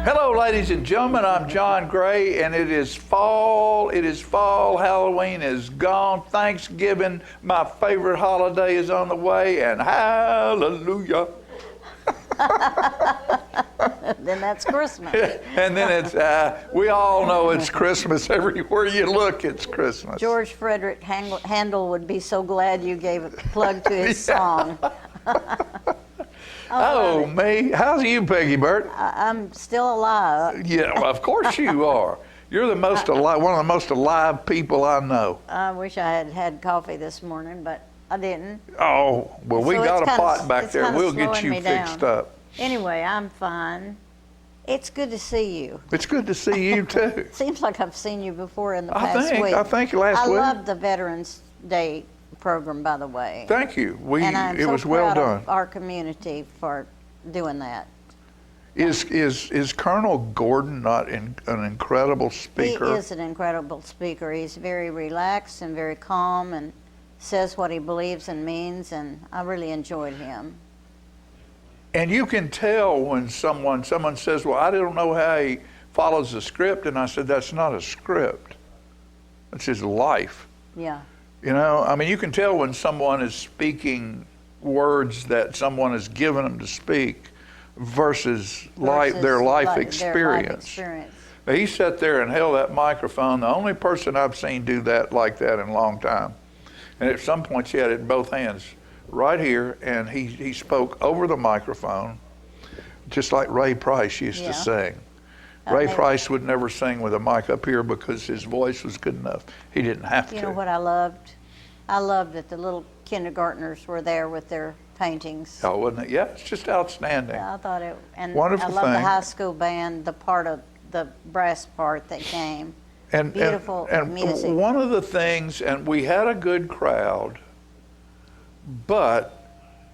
Hello, ladies and gentlemen. I'm John Gray, and it is fall. It is fall. Halloween is gone. Thanksgiving, my favorite holiday, is on the way, and hallelujah. Then that's Christmas. And then it's, we all know it's Christmas. Everywhere you look, it's Christmas. George Frederick Handel would be so glad you gave a plug to his song. Oh, me. How's you, Peggy Burt? I'm still alive. Yeah, well, of course you are. You're the most alive, one of the most alive people I know. I wish I had had coffee this morning, but I didn't. Oh, well, we So got it's a kinda- pot back it's there. kinda We'll get slowing you me fixed down. up. Anyway, I'm fine. It's good to see you. It's good to see you, too. Seems like I've seen you before in the I past think- week. I think last week. I love the Veterans Day program, by the way. Thank you. And I'm It so was well proud done. of our community for doing that. Is Colonel Gordon not an incredible speaker? He is an incredible speaker. He's very relaxed and very calm and says what he believes and means, and I really enjoyed him. And you can tell when someone says, well, I don't know how he follows the script. And I said, that's not a script. That's his life. Yeah. You know, I mean, you can tell when someone is speaking words that someone has given them to speak versus their life experience. He sat there and held that microphone. The only person I've seen do that like that in a long time. And at some points he had it in both hands right here, and he spoke over the microphone just like Ray Price used to sing. Ray Price would never sing with a mic up here because his voice was good enough. He didn't have to. You know what I loved? I loved that the little kindergartners were there with their paintings. Oh, wasn't it? Yeah, it's just outstanding. I thought it, and Wonderful I love the thing. high school band, the part of the brass part that came. And Beautiful music. One of the things, and we had a good crowd, but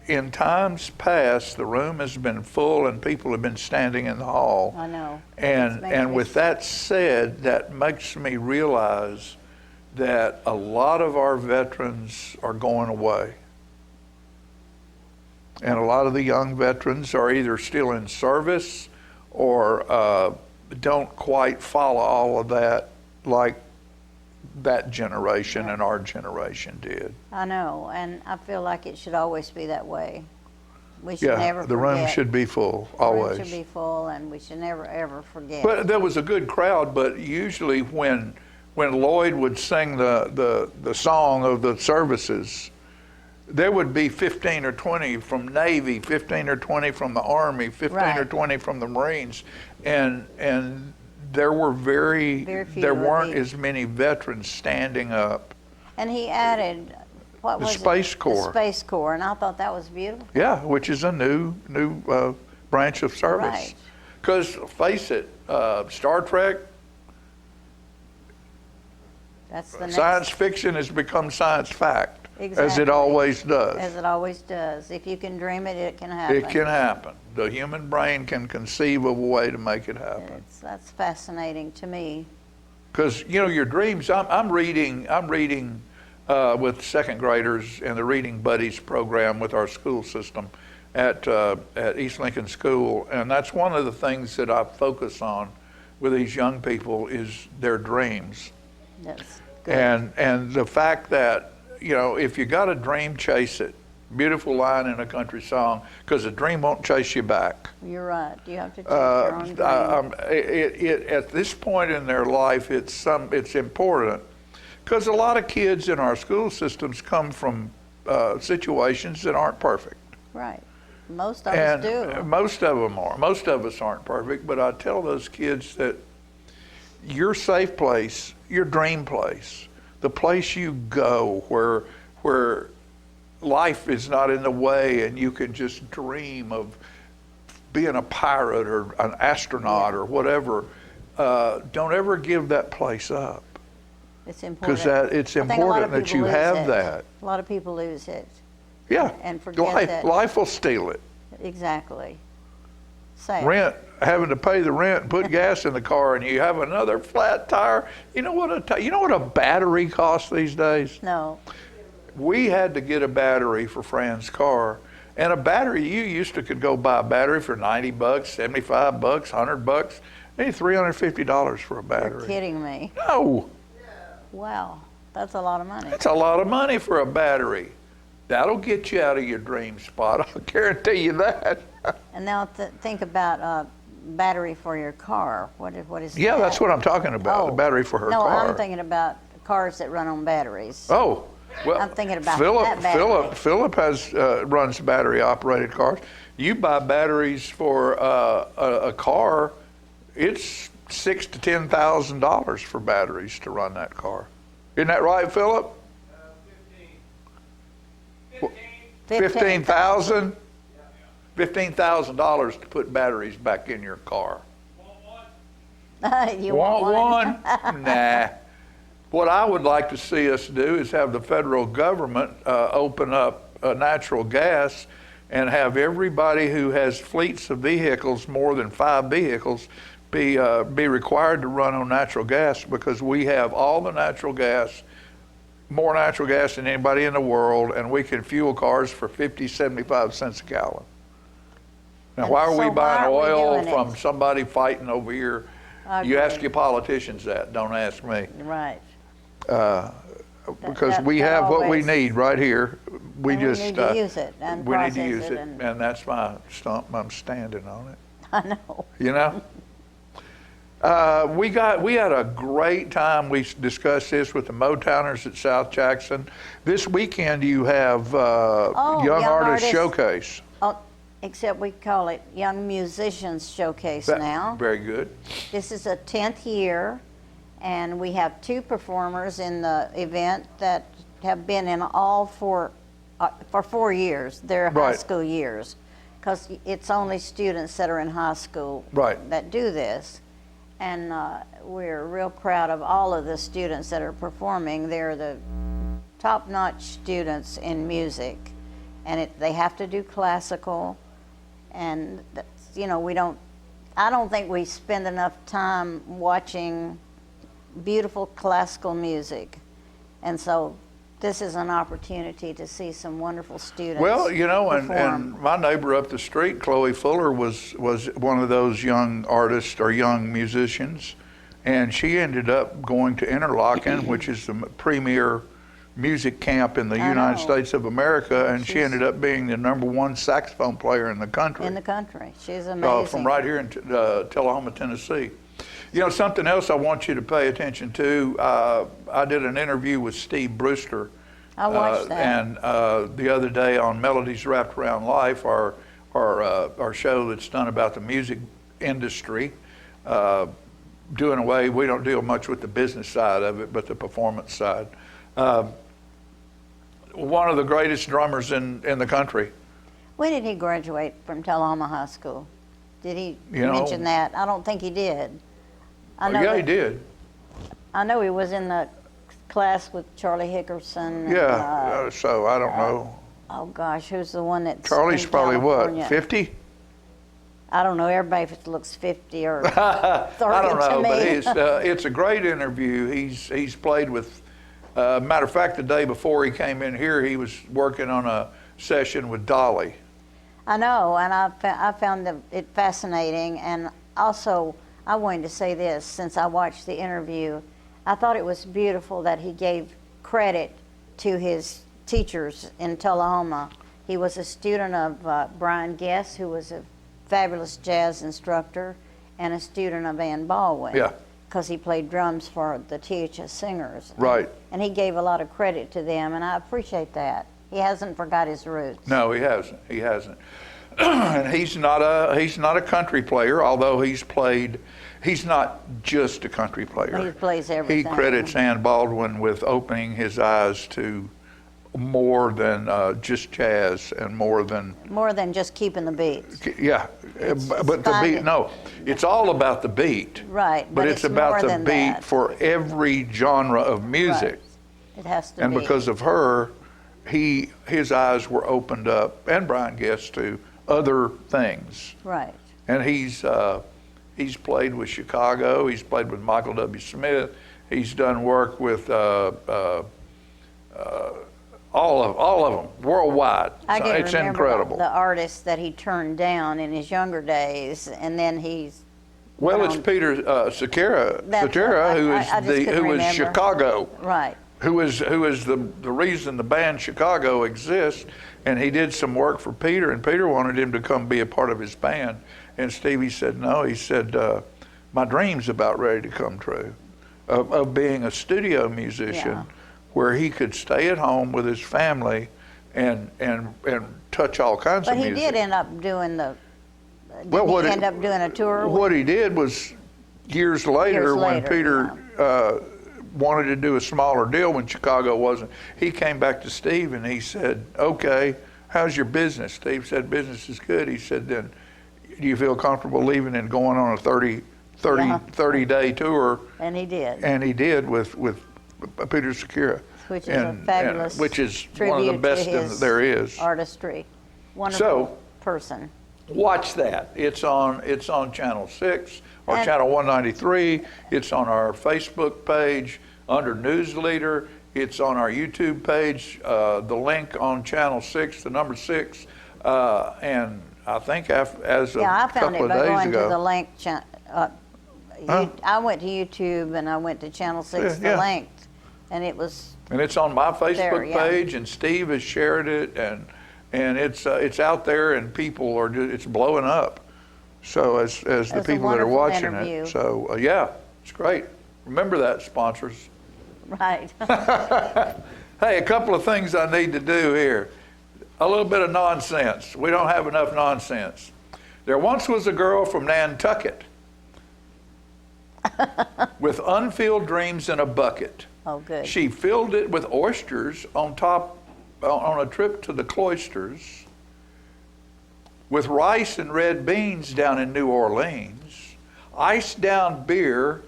in times past, the room has been full and people have been standing in the hall. I know. And with that said, that makes me realize that a lot of our veterans are going away. And a lot of the young veterans are either still in service or don't quite follow all of that like that generation and our generation did. I know, and I feel like it should always be that way. We should never forget. The room should be full, The always. room should be full, and we should never, ever forget. But there was a good crowd, but usually when Lloyd would sing the song of the services, there would be 15 or 20 from Navy, 15 or 20 from the Army, 15 or 20 from the Marines, and there were there weren't as many veterans standing up. And he added, what was Space Corps. The Space Corps, and I thought that was beautiful. Yeah, which is a new branch of service. Right. Because face it, Star Trek, That's the next. science fiction has become science fact. As Exactly. it always does. As it always does. If you can dream it, it can happen. It can happen. The human brain can conceive of a way to make it happen. That's fascinating to me. Because your dreams. I'm reading with second graders in the Reading Buddies program with our school system at East Lincoln School, and that's one of the things that I focus on with these young people is their dreams. That's good. And the fact that if you got a dream, chase it. Beautiful line in a country song, because a dream won't chase you back. You're right. You have to take your own dream. At this point in their life, it's important, because a lot of kids in our school systems come from situations that aren't perfect. Right. Most of us do. Most of them are. Most of us aren't perfect, but I tell those kids that your safe place, your dream place, the place you go where life is not in the way and you can just dream of being a pirate or an astronaut or whatever, don't ever give that place up. It's important. Because it's important that you have that. A lot of people lose it. Yeah. And forget that. Life will steal it. Exactly. Sad. Rent, having to pay the rent, put gas in the car, and you have another flat tire. You know what a battery costs these days? No. We had to get a battery for Fran's car, And a battery, you used to could go buy a battery for $90, $75, $100, maybe $350 for a battery. You're kidding me. No. Wow, that's a lot of money. That's a lot of money for a battery. That'll get you out of your dream spot, I'll guarantee you that. And now think about a battery for your car. What is Yeah, that? that's what I'm talking about, the battery for her no, car. No, I'm thinking about cars that run on batteries. Oh, well, I'm thinking about that battery. Philip has runs battery-operated cars. You buy batteries for a car, it's $6,000 to $10,000 for batteries to run that car. Isn't that right, Philip? 15,000. $15,000 to put batteries back in your car. You want one? Nah. What I would like to see us do is have the federal government open up natural gas and have everybody who has fleets of vehicles, more than 5 vehicles, be required to run on natural gas, because we have all the natural gas, more natural gas than anybody in the world, and we can fuel cars for 50, 75 cents a gallon. Now, why are we buying oil from somebody fighting over here? You ask your politicians that, don't ask me. Right. Because we have what we need right here. We need to use it and we need to use process it, and that's my stump. I'm standing on it. I know. You know? We had a great time. We discussed this with the Motowners at South Jackson. This weekend you have Young Artist Showcase. Oh, except we call it Young Musicians Showcase now. Very good. This is a 10th year, and we have 2 performers in the event that have been in all for 4 years, their high school years, because it's only students that are in high school that do this. And we're real proud of all of the students that are performing. They're the top-notch students in music, and they have to do classical. And you know, I don't think we spend enough time watching beautiful classical music, and so this is an opportunity to see some wonderful students. Well, you know, and my neighbor up the street, Chloe Fuller, was one of those young artists or young musicians, and she ended up going to Interlochen, which is the premier music camp in the United States of America, and she ended up being the #1 saxophone player in the country. In the country. She's amazing. From right here in Tullahoma, Tennessee. You know, something else I want you to pay attention to, I did an interview with Steve Brewster. I watched that. And the other day on Melodies Wrapped Around Life, our show that's done about the music industry, we don't deal much with the business side of it, but the performance side. One of the greatest drummers in the country. When did he graduate from Tullahoma High School? Did he mention that? I don't think he did. Yeah, he did. I know he was in the class with Charlie Hickerson. Yeah, so I don't know. Oh gosh, who's the one that's Charlie's probably California? what, 50? I don't know. Everybody looks 50 or 30 I don't know, to me. but it's a great interview. He's played with. Matter of fact, the day before he came in here, he was working on a session with Dolly. I know, and I found it fascinating. And also, I wanted to say this, since I watched the interview, I thought it was beautiful that he gave credit to his teachers in Tullahoma. He was a student of Brian Guess, who was a fabulous jazz instructor, and a student of Ann Baldwin. Yeah. Because he played drums for the THS Singers. Right. And he gave a lot of credit to them, and I appreciate that. He hasn't forgot his roots. No, he hasn't. He hasn't. And he's not a country player, although he's not just a country player. He plays everything. He credits Ann Baldwin with opening his eyes to more than just jazz and more than just keeping the beat. Yeah, but the beat. No, it's all about the beat. Right, but it's about the beat for every genre of music. Right. It has to be. And because of her, his eyes were opened up, and Brian Guess to other things. Right. And he's played with Chicago. He's played with Michael W. Smith. He's done work with all of them, worldwide. I So can it's remember incredible. the artists that he turned down in his younger days, and then he's. Well, it's Peter Cetera, That's who what is I just couldn't who is remember. Chicago. Right. Who is the reason the band Chicago exists, and he did some work for Peter, and Peter wanted him to come be a part of his band, and Stevie said no. He said, my dream's about ready to come true, of being a studio musician, Yeah. where he could stay at home with his family, and touch all kinds But of he music. did end up doing the. Well, Did what he it- end up doing a tour? What he did was years later, when later, Peter wanted to do a smaller deal when Chicago wasn't, he came back to Steve and he said, okay, how's your business? Steve said, business is good. He said, then do you feel comfortable leaving and going on a 30-day tour? And he did. And he did with Peter Cetera. Which is a fabulous which is one of the tribute best to his there is. artistry. Wonderful So, person. watch that. It's on Channel 6 or And- Channel 193. It's on our Facebook page under News Leader. It's on our YouTube page. The link on Channel 6, the number 6, and I think as of Yeah, I a found it couple by of days going ago. to the link. I went to YouTube and I went to Channel 6, Yeah. the link, and it was. And it's on my Facebook There, yeah. page, and Steve has shared it, and it's out there, and people are it's blowing up. So as the That's a people that are wonderful watching interview. it, so yeah, it's great. Remember that, sponsors. Right. Hey, a couple of things I need to do here. A little bit of nonsense. We don't have enough nonsense. There once was a girl from Nantucket with unfilled dreams in a bucket. Oh, good. She filled it with oysters on a trip to the cloisters, with rice and red beans down in New Orleans, iced down beer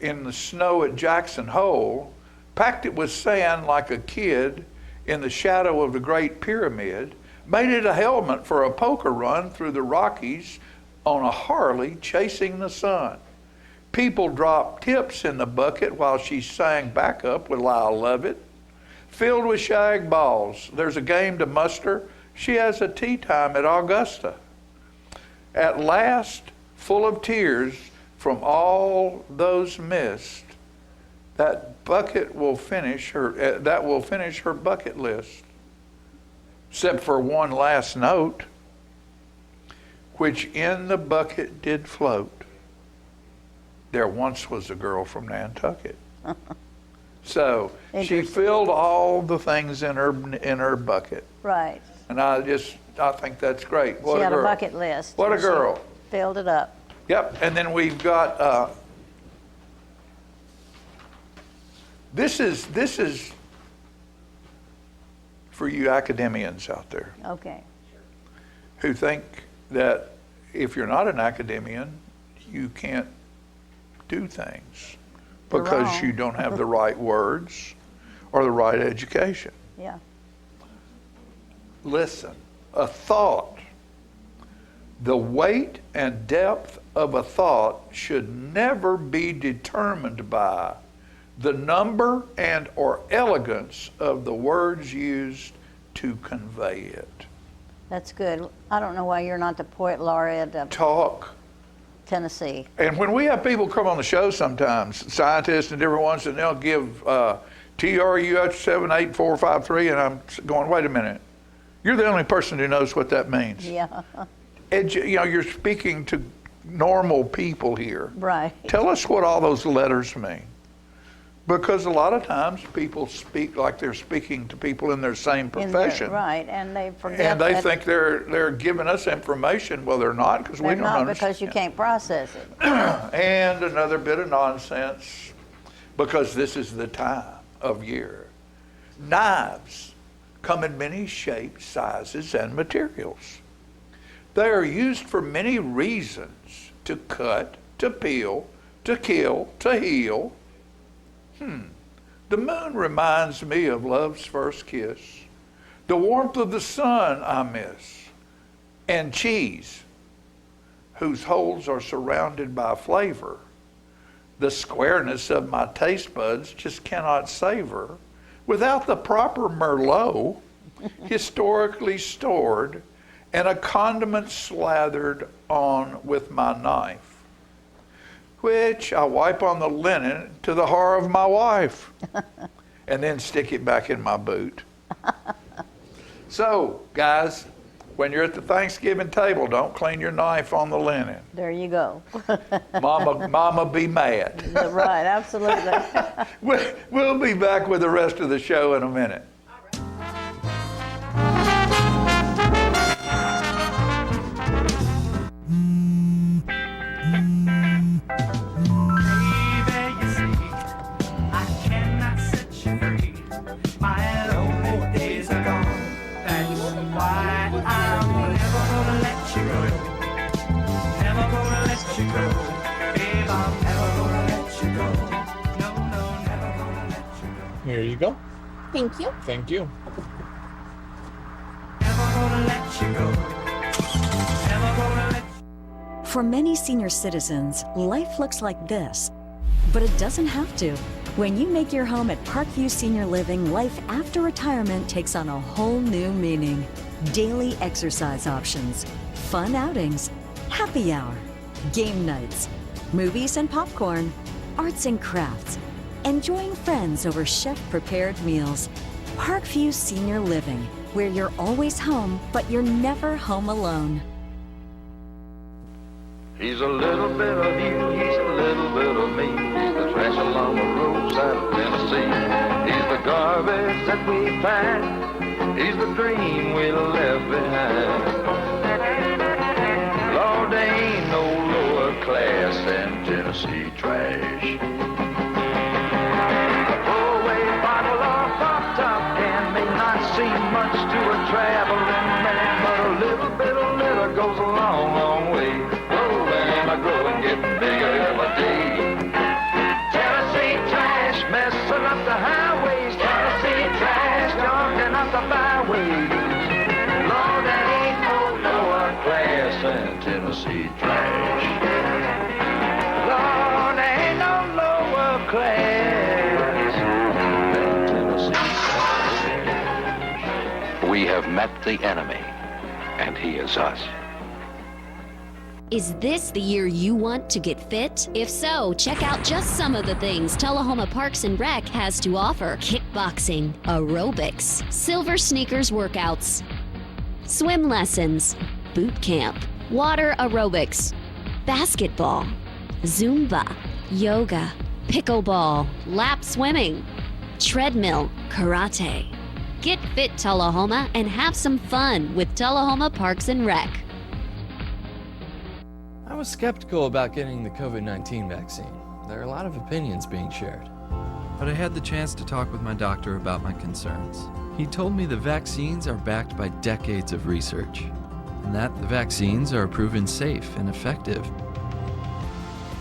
in the snow at Jackson Hole, packed it with sand like a kid in the shadow of the Great Pyramid, made it a helmet for a poker run through the Rockies on a Harley chasing the sun. People dropped tips in the bucket while she sang backup with Lyle Lovett. Filled with shag balls, there's a game to muster. She has a tea time at Augusta. At last, full of tears from all those missed, that will finish her bucket list. Except for one last note, which in the bucket did float. There once was a girl from Nantucket. So she filled all the things in her bucket, Right. and I think that's great. What She a had girl! a bucket list. What a and she girl! Filled it up. Yep. And then we've got this is for you academians out there Okay. who think that if you're not an academician, you can't do things You're because wrong. you don't have the right words or the right education. Yeah. Listen, a thought, the weight and depth of a thought should never be determined by the number and or elegance of the words used to convey it. That's good. I don't know why you're not the poet laureate of Talk. Tennessee. And when we have people come on the show sometimes, scientists and different ones, and they'll give TRUH 78453, and I'm going, wait a minute. You're the only person who knows what that means. Yeah. You're speaking to normal people here. Right. Tell us what all those letters mean. Because a lot of times people speak like they're speaking to people in their same profession. Right, and they forget And they that think they're giving us information. Well, they're not, because we they're don't not understand. because you can't process it. And another bit of nonsense, because this is the time of year. Knives come in many shapes, sizes, and materials. They are used for many reasons: to cut, to peel, to kill, to heal. The moon reminds me of love's first kiss. The warmth of the sun I miss. And cheese, whose holes are surrounded by flavor. The squareness of my taste buds just cannot savor without the proper Merlot, historically stored, and a condiment slathered on with my knife, which I wipe on the linen to the horror of my wife, and then stick it back in my boot. So, guys, when you're at the Thanksgiving table, don't clean your knife on the linen. There you go. Mama be mad. Right, absolutely. We'll be back with the rest of the show in a minute. Here you go. Thank you. Thank you. For many senior citizens, life looks like this, but it doesn't have to. When you make your home at Parkview Senior Living, life after retirement takes on a whole new meaning. Daily exercise options, fun outings, happy hour, game nights, movies and popcorn, arts and crafts, enjoying friends over chef-prepared meals. Parkview Senior Living, where you're always home, but you're never home alone. He's a little bit of you, he's a little bit of me. He's the trash along the roadside of Tennessee. He's the garbage that we find. He's the dream we left behind. Lord, there ain't no lower class than Tennessee trash. A throwaway bottle or pop-top can may not seem much to a traveling man, but a little bit of litter goes a long, long way. Growing, getting bigger every day. Tennessee trash messing up the highways. Tennessee trash jogging up the byways. Lord, there ain't no lower class than Tennessee trash. Lord, there ain't no lower class than Tennessee trash. We have met the enemy, and he is us. Is this the year you want to get fit? If so, check out just some of the things Tullahoma Parks and Rec has to offer. Kickboxing, aerobics, silver sneakers workouts, swim lessons, boot camp, water aerobics, basketball, Zumba, yoga, pickleball, lap swimming, treadmill, karate. Get fit, Tullahoma, and have some fun with Tullahoma Parks and Rec. I was skeptical about getting the COVID-19 vaccine. There are a lot of opinions being shared. But I had the chance to talk with my doctor about my concerns. He told me the vaccines are backed by decades of research, and that the vaccines are proven safe and effective.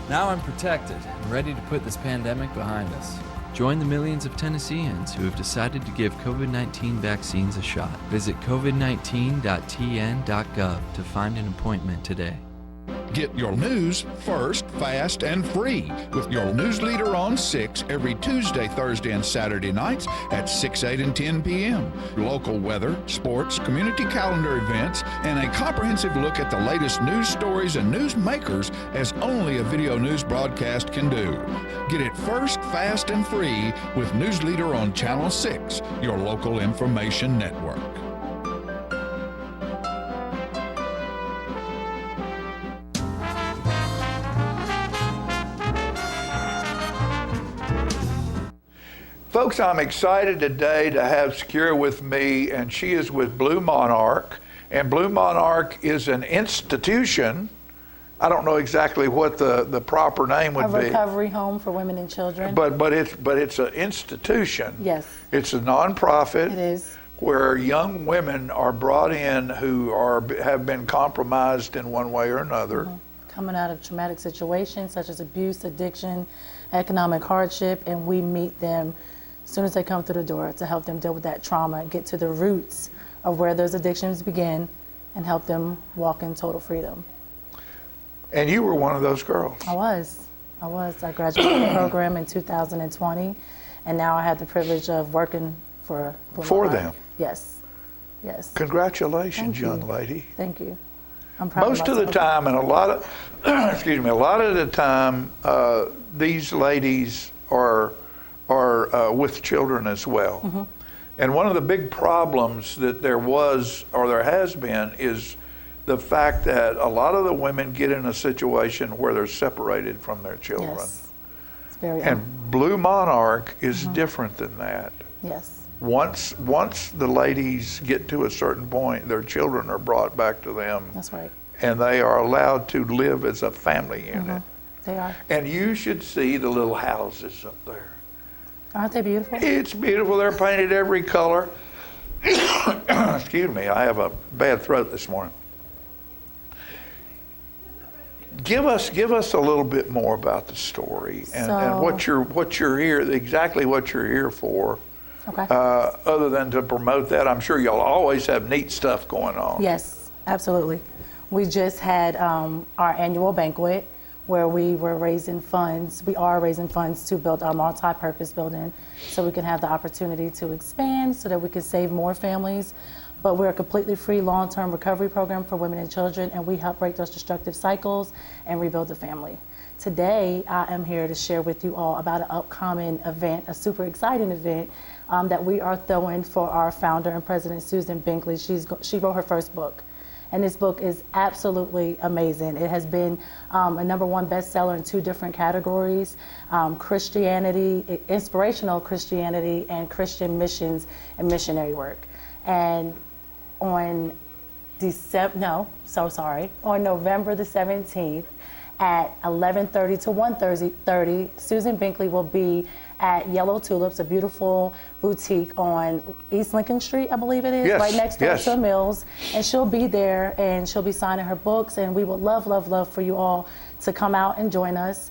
Now I'm protected and ready to put this pandemic behind us. Join the millions of Tennesseans who have decided to give COVID-19 vaccines a shot. Visit covid19.tn.gov to find an appointment today. Get your news first, fast, and free with your news leader on 6 every Tuesday, Thursday, and Saturday nights at 6, 8, and 10 p.m. Local weather, sports, community calendar events, and a comprehensive look at the latest news stories and news makers as only a video news broadcast can do. Get it first, fast, and free with News Leader on Channel 6, your local information network. Folks, I'm excited today to have Secure with me, and she is with Blue Monarch. And Blue Monarch is an institution. I don't know exactly what the proper name would be. A recovery home for women and children. But it's an institution. Yes. It's a nonprofit. It is. Where young women are brought in who have been compromised in one way or another. Mm-hmm. Coming out of traumatic situations such as abuse, addiction, economic hardship, and we meet them as soon as they come through the door to help them deal with that trauma and get to the roots of where those addictions begin and help them walk in total freedom. And you were one of those girls. I was. I graduated the program in 2020, and now I have the privilege of working for them. Yes. Yes. Congratulations, Thank you. young lady. Thank you. I'm proud Most of the myself. time, and a lot of, excuse me, a lot of the time, these ladies are with children as well. Mm-hmm. And one of the big problems that there was, or there has been, is the fact that a lot of the women get in a situation where they're separated from their children. Yes. It's very And Blue Monarch is different than that. yes. Once the ladies get to a certain point, their children are brought back to them. That's right. And they are allowed to live as a family unit. They are. And you should see the little houses up there. Aren't they beautiful? It's beautiful. They're painted every color. Excuse me, I have a bad throat this morning. Give us a little bit more about the story and what you're here, exactly what you're here for. Okay. Other than to promote that, I'm sure y'all always have neat stuff going on. Yes, absolutely. We just had our annual banquet where we were raising funds. We are raising funds to build our multi-purpose building so we can have the opportunity to expand so that we can save more families. But we're a completely free long-term recovery program for women and children, and we help break those destructive cycles and rebuild the family. Today, I am here to share with you all about an upcoming event, a super exciting event that we are throwing for our founder and president, Susan Binkley. She wrote her first book, and this book is absolutely amazing. It has been a #1 bestseller in 2 different categories, Christianity, inspirational Christianity, and Christian missions and missionary work. And on November the 17th at 11:30 to 1:30, Susan Binkley will be at Yellow Tulips, a beautiful boutique on East Lincoln Street, I believe it is, Yes, right next door yes. to Mills. And she'll be there and she'll be signing her books, and we would love, love, love for you all to come out and join us.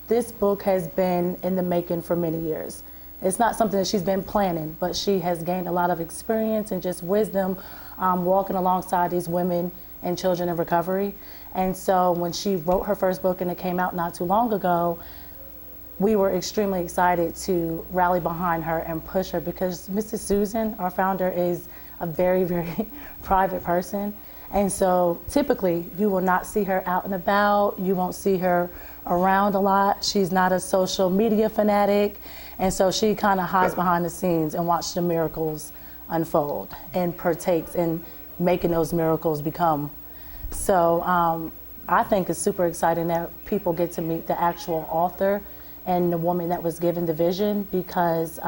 This book has been in the making for many years. It's not something that she's been planning, but she has gained a lot of experience and just wisdom walking alongside these women and children in recovery. And so when she wrote her first book and it came out not too long ago, we were extremely excited to rally behind her and push her because Mrs. Susan, our founder, is a very, very private person. And so typically you will not see her out and about. You won't see her around a lot. She's not a social media fanatic. And so she kind of hides behind the scenes and watches the miracles unfold and partakes in making those miracles become. So I think it's super exciting that people get to meet the actual author and the woman that was given the vision, because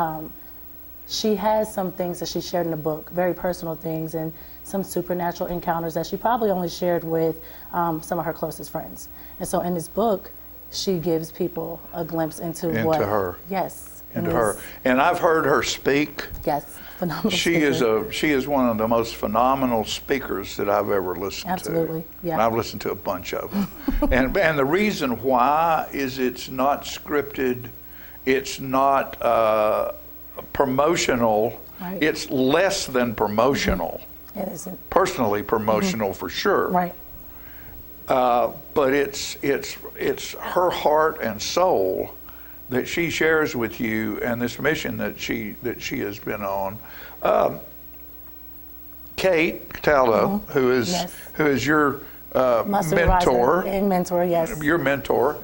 she has some things that she shared in the book, very personal things, and some supernatural encounters that she probably only shared with some of her closest friends. And so in this book, she gives people a glimpse into her. Yes. Into her. And I've heard her speak. Yes, phenomenal. She is one of the most phenomenal speakers that I've ever listened Absolutely, to. yeah. And I've listened to a bunch of them. and the reason why is it's not scripted, it's not promotional, Right. it's less than promotional. It isn't. Personally promotional for sure. Right. But it's her heart and soul that she shares with you, and this mission that she has been on. Kate Cataldo, who is your My supervisor mentor, and mentor, yes. your mentor.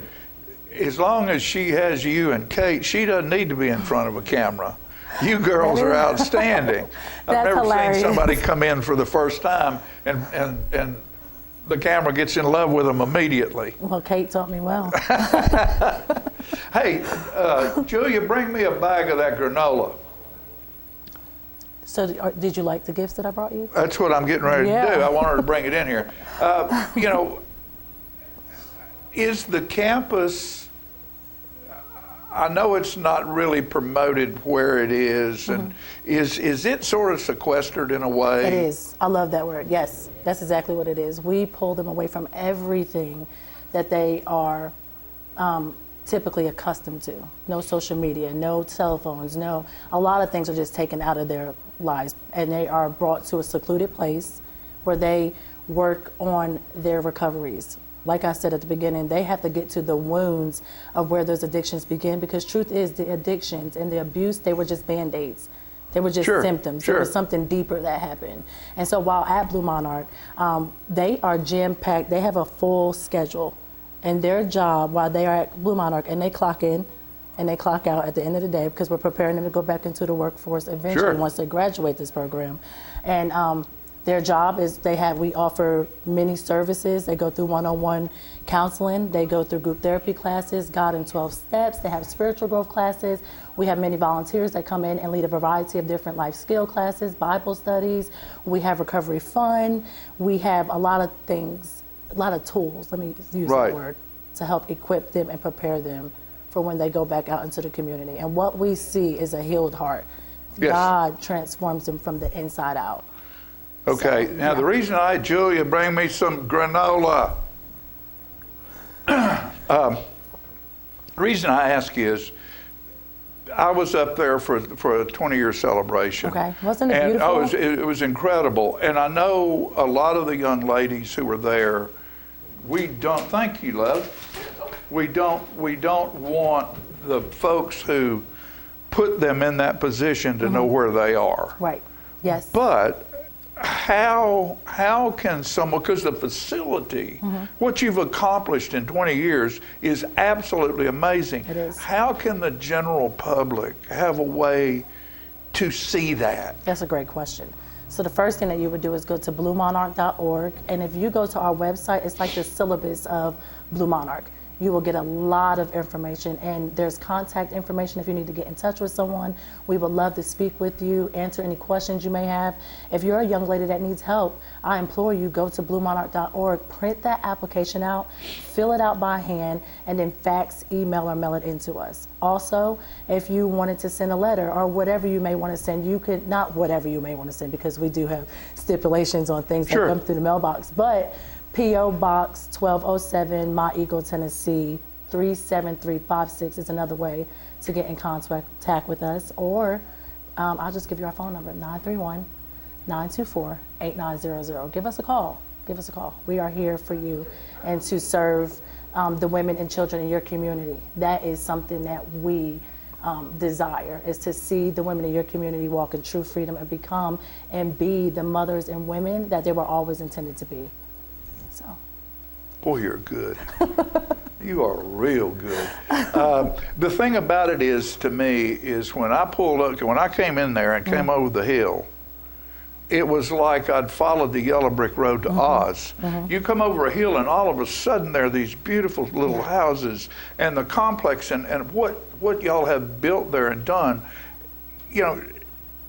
As long as she has you and Kate, she doesn't need to be in front of a camera. You girls are outstanding. I've never hilarious. seen somebody come in for the first time and the camera gets in love with them immediately. Well, Kate taught me well. Hey, Julia, bring me a bag of that granola. So did you like the gifts that I brought you? That's what I'm getting ready to do. I want her to bring it in here. Is the campus, I know it's not really promoted where it is, and is it sort of sequestered in a way? It is. I love that word. Yes, that's exactly what it is. We pull them away from everything that they are typically accustomed to. No social media, no cell phones, a lot of things are just taken out of their lives, and they are brought to a secluded place where they work on their recoveries like I said at the beginning, they have to get to the wounds of where those addictions begin, because truth is the addictions and the abuse, they were just Band-Aids. They were just symptoms. There was something deeper that happened. And so while at Blue Monarch, they are jam-packed. They have a full schedule. And their job while they are at Blue Monarch, and they clock in and they clock out at the end of the day, because we're preparing them to go back into the workforce eventually once they graduate this program. And their job is we offer many services. They go through one-on-one counseling. They go through group therapy classes, God in 12 Steps. They have spiritual growth classes. We have many volunteers that come in and lead a variety of different life skill classes, Bible studies. We have recovery fund. We have a lot of things, a lot of tools, let me use that word, to help equip them and prepare them for when they go back out into the community. And what we see is a healed heart. Yes. God transforms them from the inside out. Okay, now the reason Julia, bring me some granola. The reason I ask is, I was up there for a 20-year celebration. Okay, wasn't it beautiful? And it was incredible. And I know a lot of the young ladies who were there, thank you, love. We don't want the folks who put them in that position to know where they are. Right, yes. But how can someone, because the facility, what you've accomplished in 20 years is absolutely amazing. It is. How can the general public have a way to see that? That's a great question. So the first thing that you would do is go to bluemonarch.org, and if you go to our website, it's like the syllabus of Blue Monarch. You will get a lot of information, and there's contact information if you need to get in touch with someone. We would love to speak with you, answer any questions you may have. If you're a young lady that needs help, I implore you, go to bluemonarch.org, print that application out, fill it out by hand, and then fax, email, or mail it into us. Also, if you wanted to send a letter or whatever you may want to send, you could, not whatever you may want to send, because we do have stipulations on things that come through the mailbox, but P.O. Box 1207, My Eagle, Tennessee, 37356 is another way to get in contact with us. Or I'll just give you our phone number, 931-924-8900. Give us a call. Give us a call. We are here for you and to serve the women and children in your community. That is something that we desire, is to see the women in your community walk in true freedom and become and be the mothers and women that they were always intended to be. So. Boy, you're good. You are real good. The thing about it is, to me, is when I came in there and came over the hill, it was like I'd followed the yellow brick road to Oz. You come over a hill and all of a sudden there are these beautiful little houses and the complex and what y'all have built there and done. You know,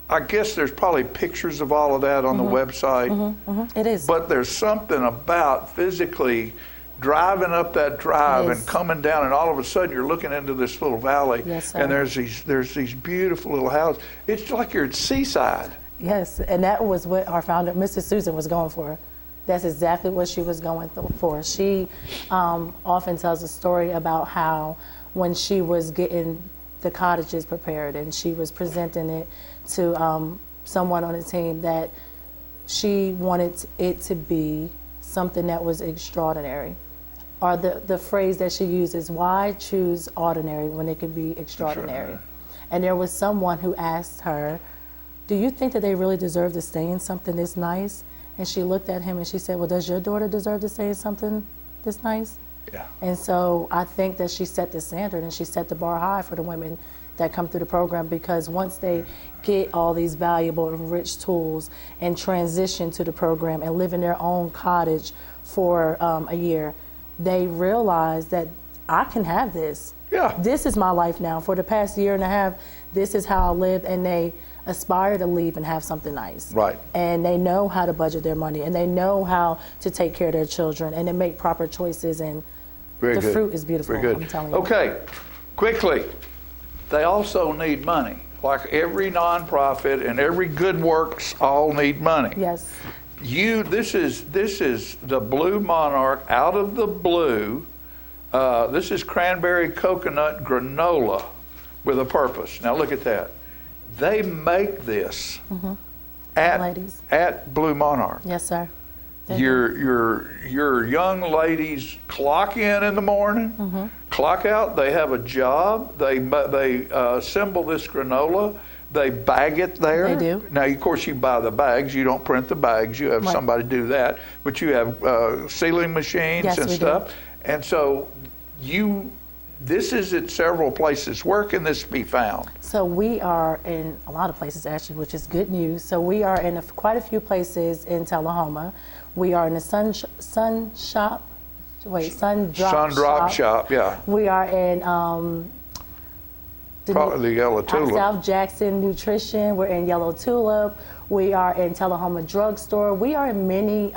I guess there's probably pictures of all of that on the website. It is. But there's something about physically driving up that drive and coming down, and all of a sudden you're looking into this little valley, and there's these beautiful little houses. It's like you're at seaside. Yes, and that was what our founder, Mrs. Susan, was going for. That's exactly what she was going for. She often tells a story about how when she was getting the cottages prepared and she was presenting it to someone on the team, that she wanted it to be something that was extraordinary. Or the phrase that she uses, why choose ordinary when it could be extraordinary? And there was someone who asked her, do you think that they really deserve to stay in something this nice? And she looked at him and she said, well, does your daughter deserve to stay in something this nice? Yeah. And so I think that she set the standard and she set the bar high for the women that come through the program, because once they get all these valuable and rich tools and transition to the program and live in their own cottage for a year, they realize that I can have this. Yeah. This is my life now. For the past year and a half, this is how I live, and they aspire to leave and have something nice. Right. And they know how to budget their money, and they know how to take care of their children, and to make proper choices, and the fruit is beautiful. Very good. I'm telling you. Okay, quickly. They also need money. Like every nonprofit and every good works all need money. Yes. This is the Blue Monarch out of the blue. This is cranberry coconut granola with a purpose. Now look at that. They make this at Blue Monarch. Yes, sir. Your young ladies clock in the morning, clock out. They have a job. They assemble this granola. They bag it there. They do. Now, of course, you buy the bags. You don't print the bags. You have Right. somebody do that. But you have sealing machines Yes, and we stuff. do. And so this is at several places. Where can this be found? So we are in a lot of places actually, which is good news. So we are in quite a few places in Tullahoma. We are in the Sun Drop Shop, yeah. We are in Probably the Yellow Tulip. South Jackson Nutrition. We're in Yellow Tulip. We are in Tullahoma Drugstore. We are in many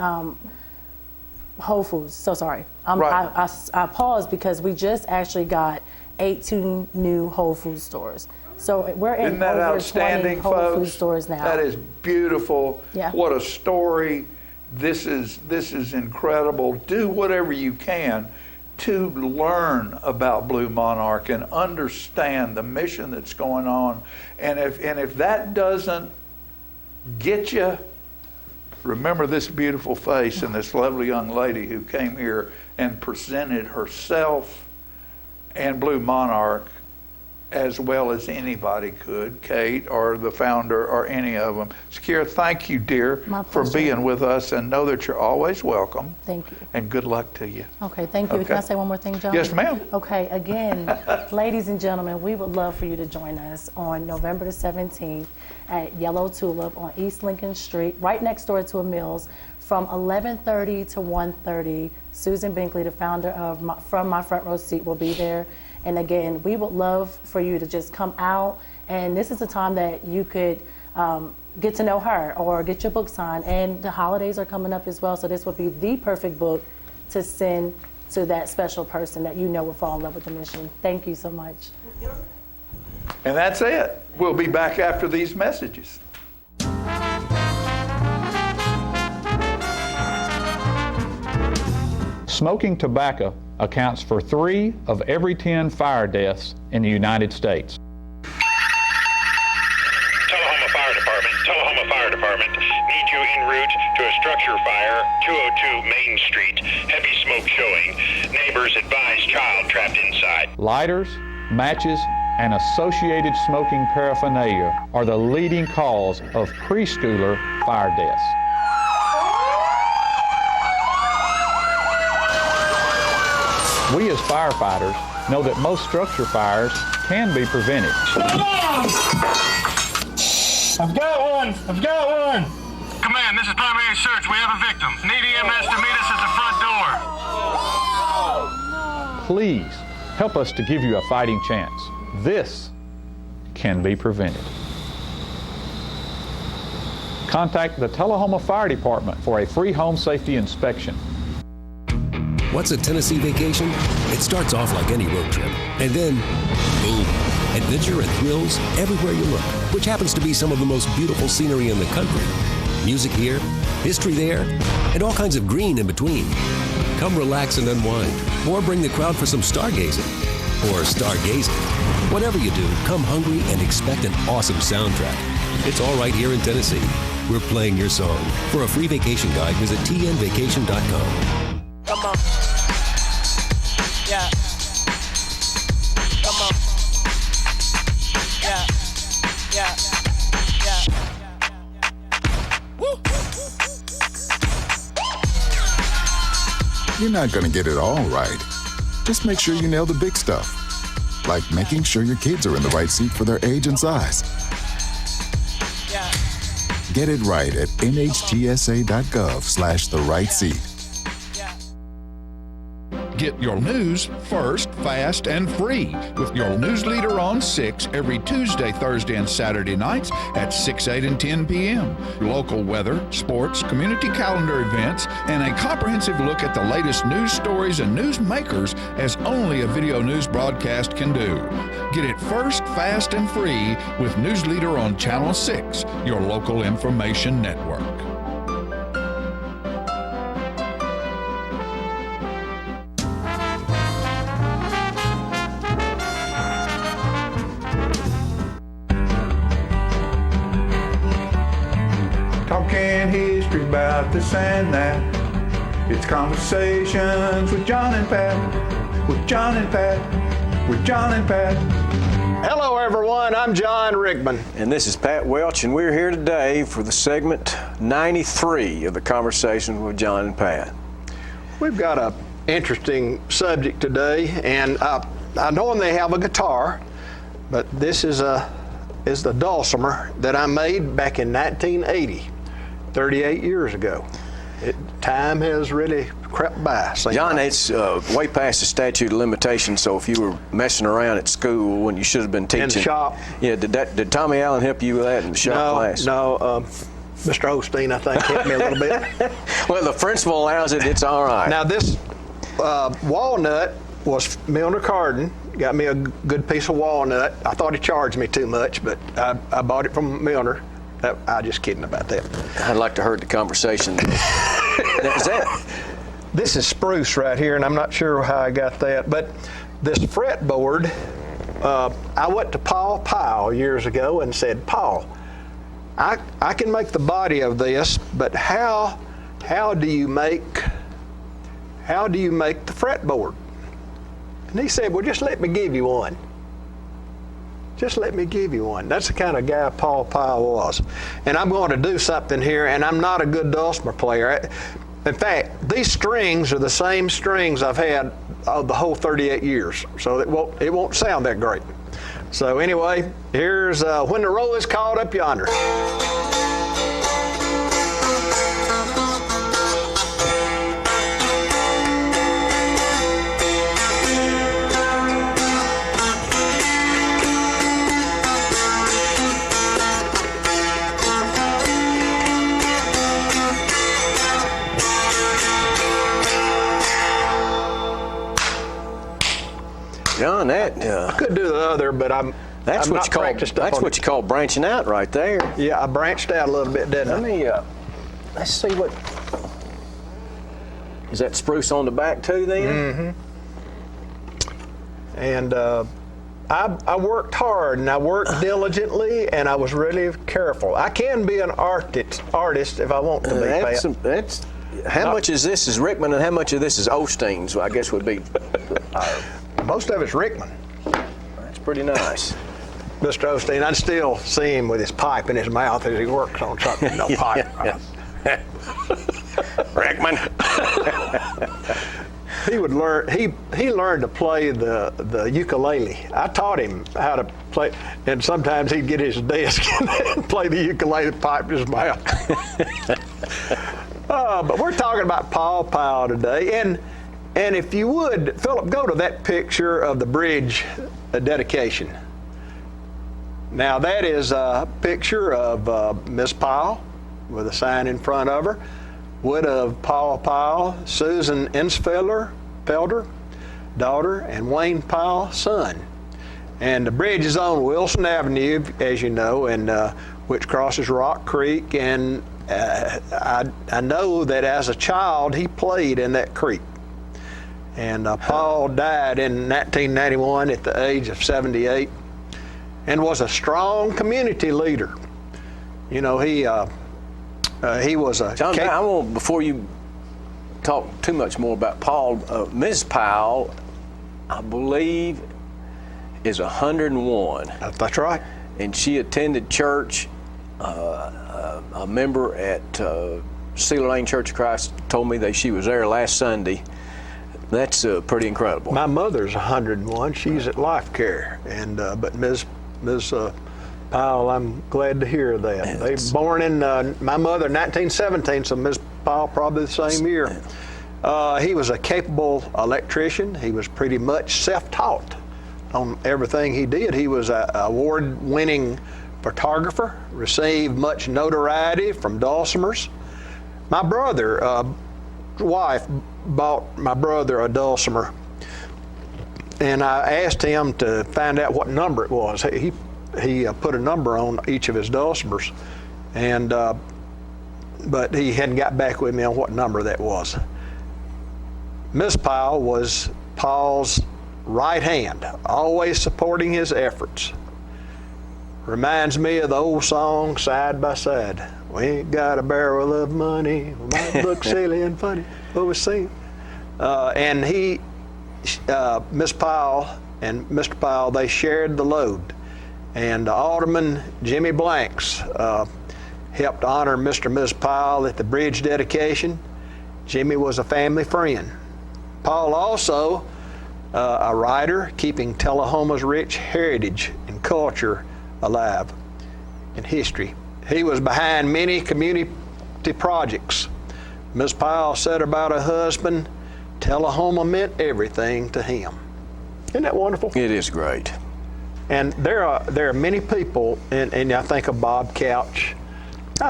Whole Foods. So sorry. Right. I paused because we just actually got 18 new Whole Food stores. So we're in Isn't that over outstanding, 20 Whole folks? Food stores now. That is beautiful. Yeah. What a story. This is incredible. Do whatever you can to learn about Blue Monarch and understand the mission that's going on. And if that doesn't get you, remember this beautiful face and this lovely young lady who came here and presented herself and Blue Monarch as well as anybody could, Kate or the founder or any of them. Shakira, thank you, dear, My for pleasure. being with us, and know that you're always welcome. Thank you. And good luck to you. Okay, thank you. Okay. Can I say one more thing, John? Yes, ma'am. Okay, again, ladies and gentlemen, we would love for you to join us on November the 17th at Yellow Tulip on East Lincoln Street, right next door to a Mills, from 11:30 to 1:30. Susan Binkley, the founder of From My Front Row Seat, will be there. And again, we would love for you to just come out, and this is a time that you could get to know her or get your book signed. And the holidays are coming up as well, so this would be the perfect book to send to that special person that you know will fall in love with the mission. Thank you so much. And that's it. We'll be back after these messages. Smoking tobacco accounts for 3 of every 10 fire deaths in the United States. Tullahoma Fire Department. Need you en route to a structure fire, 202 Main Street. Heavy smoke showing. Neighbors advise child trapped inside. Lighters, matches, and associated smoking paraphernalia are the leading cause of preschooler fire deaths. We as firefighters know that most structure fires can be prevented. I've got one! Command, this is primary search. We have a victim. Need EMS to meet us at the front door. Please help us to give you a fighting chance. This can be prevented. Contact the Tullahoma Fire Department for a free home safety inspection. What's a Tennessee vacation? It starts off like any road trip, and then, boom, adventure and thrills everywhere you look, which happens to be some of the most beautiful scenery in the country. Music here, history there, and all kinds of green in between. Come relax and unwind, or bring the crowd for some stargazing, or stargazing. Whatever you do, come hungry and expect an awesome soundtrack. It's all right here in Tennessee. We're playing your song. For a free vacation guide, visit tnvacation.com. Come on. Yeah. Come on. Yeah. Yeah. Yeah. Woo. You're not going to get it all right. Just make sure you nail the big stuff, like making sure your kids are in the right seat for their age and size. Yeah. Get it right at nhtsa.gov/the-right-seat. Get your news first, fast, and free with your news leader on 6 every Tuesday, Thursday, and Saturday nights at 6, 8, and 10 p.m. Local weather, sports, community calendar events, and a comprehensive look at the latest news stories and news makers as only a video news broadcast can do. Get it first, fast, and free with News Leader on Channel 6, your local information network. Talking history about this and that. It's Conversations with John and Pat, with John and Pat, with John and Pat. Hello everyone, I'm John Rickman. And this is Pat Welch, and we're here today for the segment 93 of the Conversations with John and Pat. We've got an interesting subject today, and I normally have a guitar, but this is the dulcimer that I made back in 1980, 38 years ago. Time has really crept by. John, it's way past the statute of limitations, so if you were messing around at school when you should have been teaching. In the shop. Yeah, did Tommy Allen help you with that in the shop class? No, Mr. Osteen, I think, helped me a little bit. Well, the principal allows it, it's all right. Now this walnut was Milner Carden. Got me a good piece of walnut. I thought he charged me too much, but I bought it from Milner. I'm just kidding about that. I'd like to heard the conversation. This is spruce right here, and I'm not sure how I got that, but this fretboard, I went to Paul Powell years ago and said, Paul, I can make the body of this, but how do you make the fretboard? And he said, well, just let me give you one. Just let me give you one. That's the kind of guy Paul Powell was. And I'm going to do something here, and I'm not a good dulcimer player. In fact, these strings are the same strings I've had the whole 38 years, so it won't sound that great. So anyway, here's When the Roll is Called Up Yonder. John, I could do the other, but that's what you call branching out right there. Yeah, I branched out a little bit, didn't I? Let's see what. Is that spruce on the back too then? Mm-hmm. And I worked hard and I worked diligently and I was really careful. I can be an artist if I want to be. How much is this is Rickman and how much of this is Osteen's? I guess would be. Most of it's Rickman. That's pretty nice. Mr. Osteen, I'd still see him with his pipe in his mouth as he works on something. No pipe. Rickman. He would learn. He learned to play the ukulele. I taught him how to play, and sometimes he'd get his desk and play the ukulele pipe in his mouth. But we're talking about Paul Powell today, and if you would, Philip, go to that picture of the bridge dedication. Now that is a picture of Miss Powell with a sign in front of her. Would of Paul Powell, Susan Ensfelder, daughter, and Wayne Powell, son. And the bridge is on Wilson Avenue, as you know, and which crosses Rock Creek. And I know that as a child he played in that creek. And Paul died in 1991 at the age of 78, and was a strong community leader. You know, he was a. John, I want, before you talk too much more about Paul, Ms. Powell, I believe, is 101. That's right. And she attended church. A member at Cedar Lane Church of Christ told me that she was there last Sunday. That's pretty incredible. My mother's 101. She's at Life Care, and but Ms. Powell, I'm glad to hear that. They were born in my mother 1917, so Ms. Powell probably the same year. He was a capable electrician. He was pretty much self-taught on everything he did. He was an award-winning photographer, received much notoriety from dulcimers. My brother, wife bought my brother a dulcimer, and I asked him to find out what number it was. He put a number on each of his dulcimers, and but he hadn't got back with me on what number that was. Miss Powell was Paul's right hand, always supporting his efforts. Reminds me of the old song, Side by Side. We ain't got a barrel of money. We might look silly and funny, but we're singing. And Miss Powell and Mr. Powell, they shared the load. And Alderman Jimmy Blanks helped honor Mr. and Ms. Powell at the bridge dedication. Jimmy was a family friend. Paul also a writer keeping Tullahoma's rich heritage and culture alive in history. He was behind many community projects. Ms. Powell said about her husband, Tullahoma meant everything to him. Isn't that wonderful? It is great. And there are many people, and I think of Bob Couch.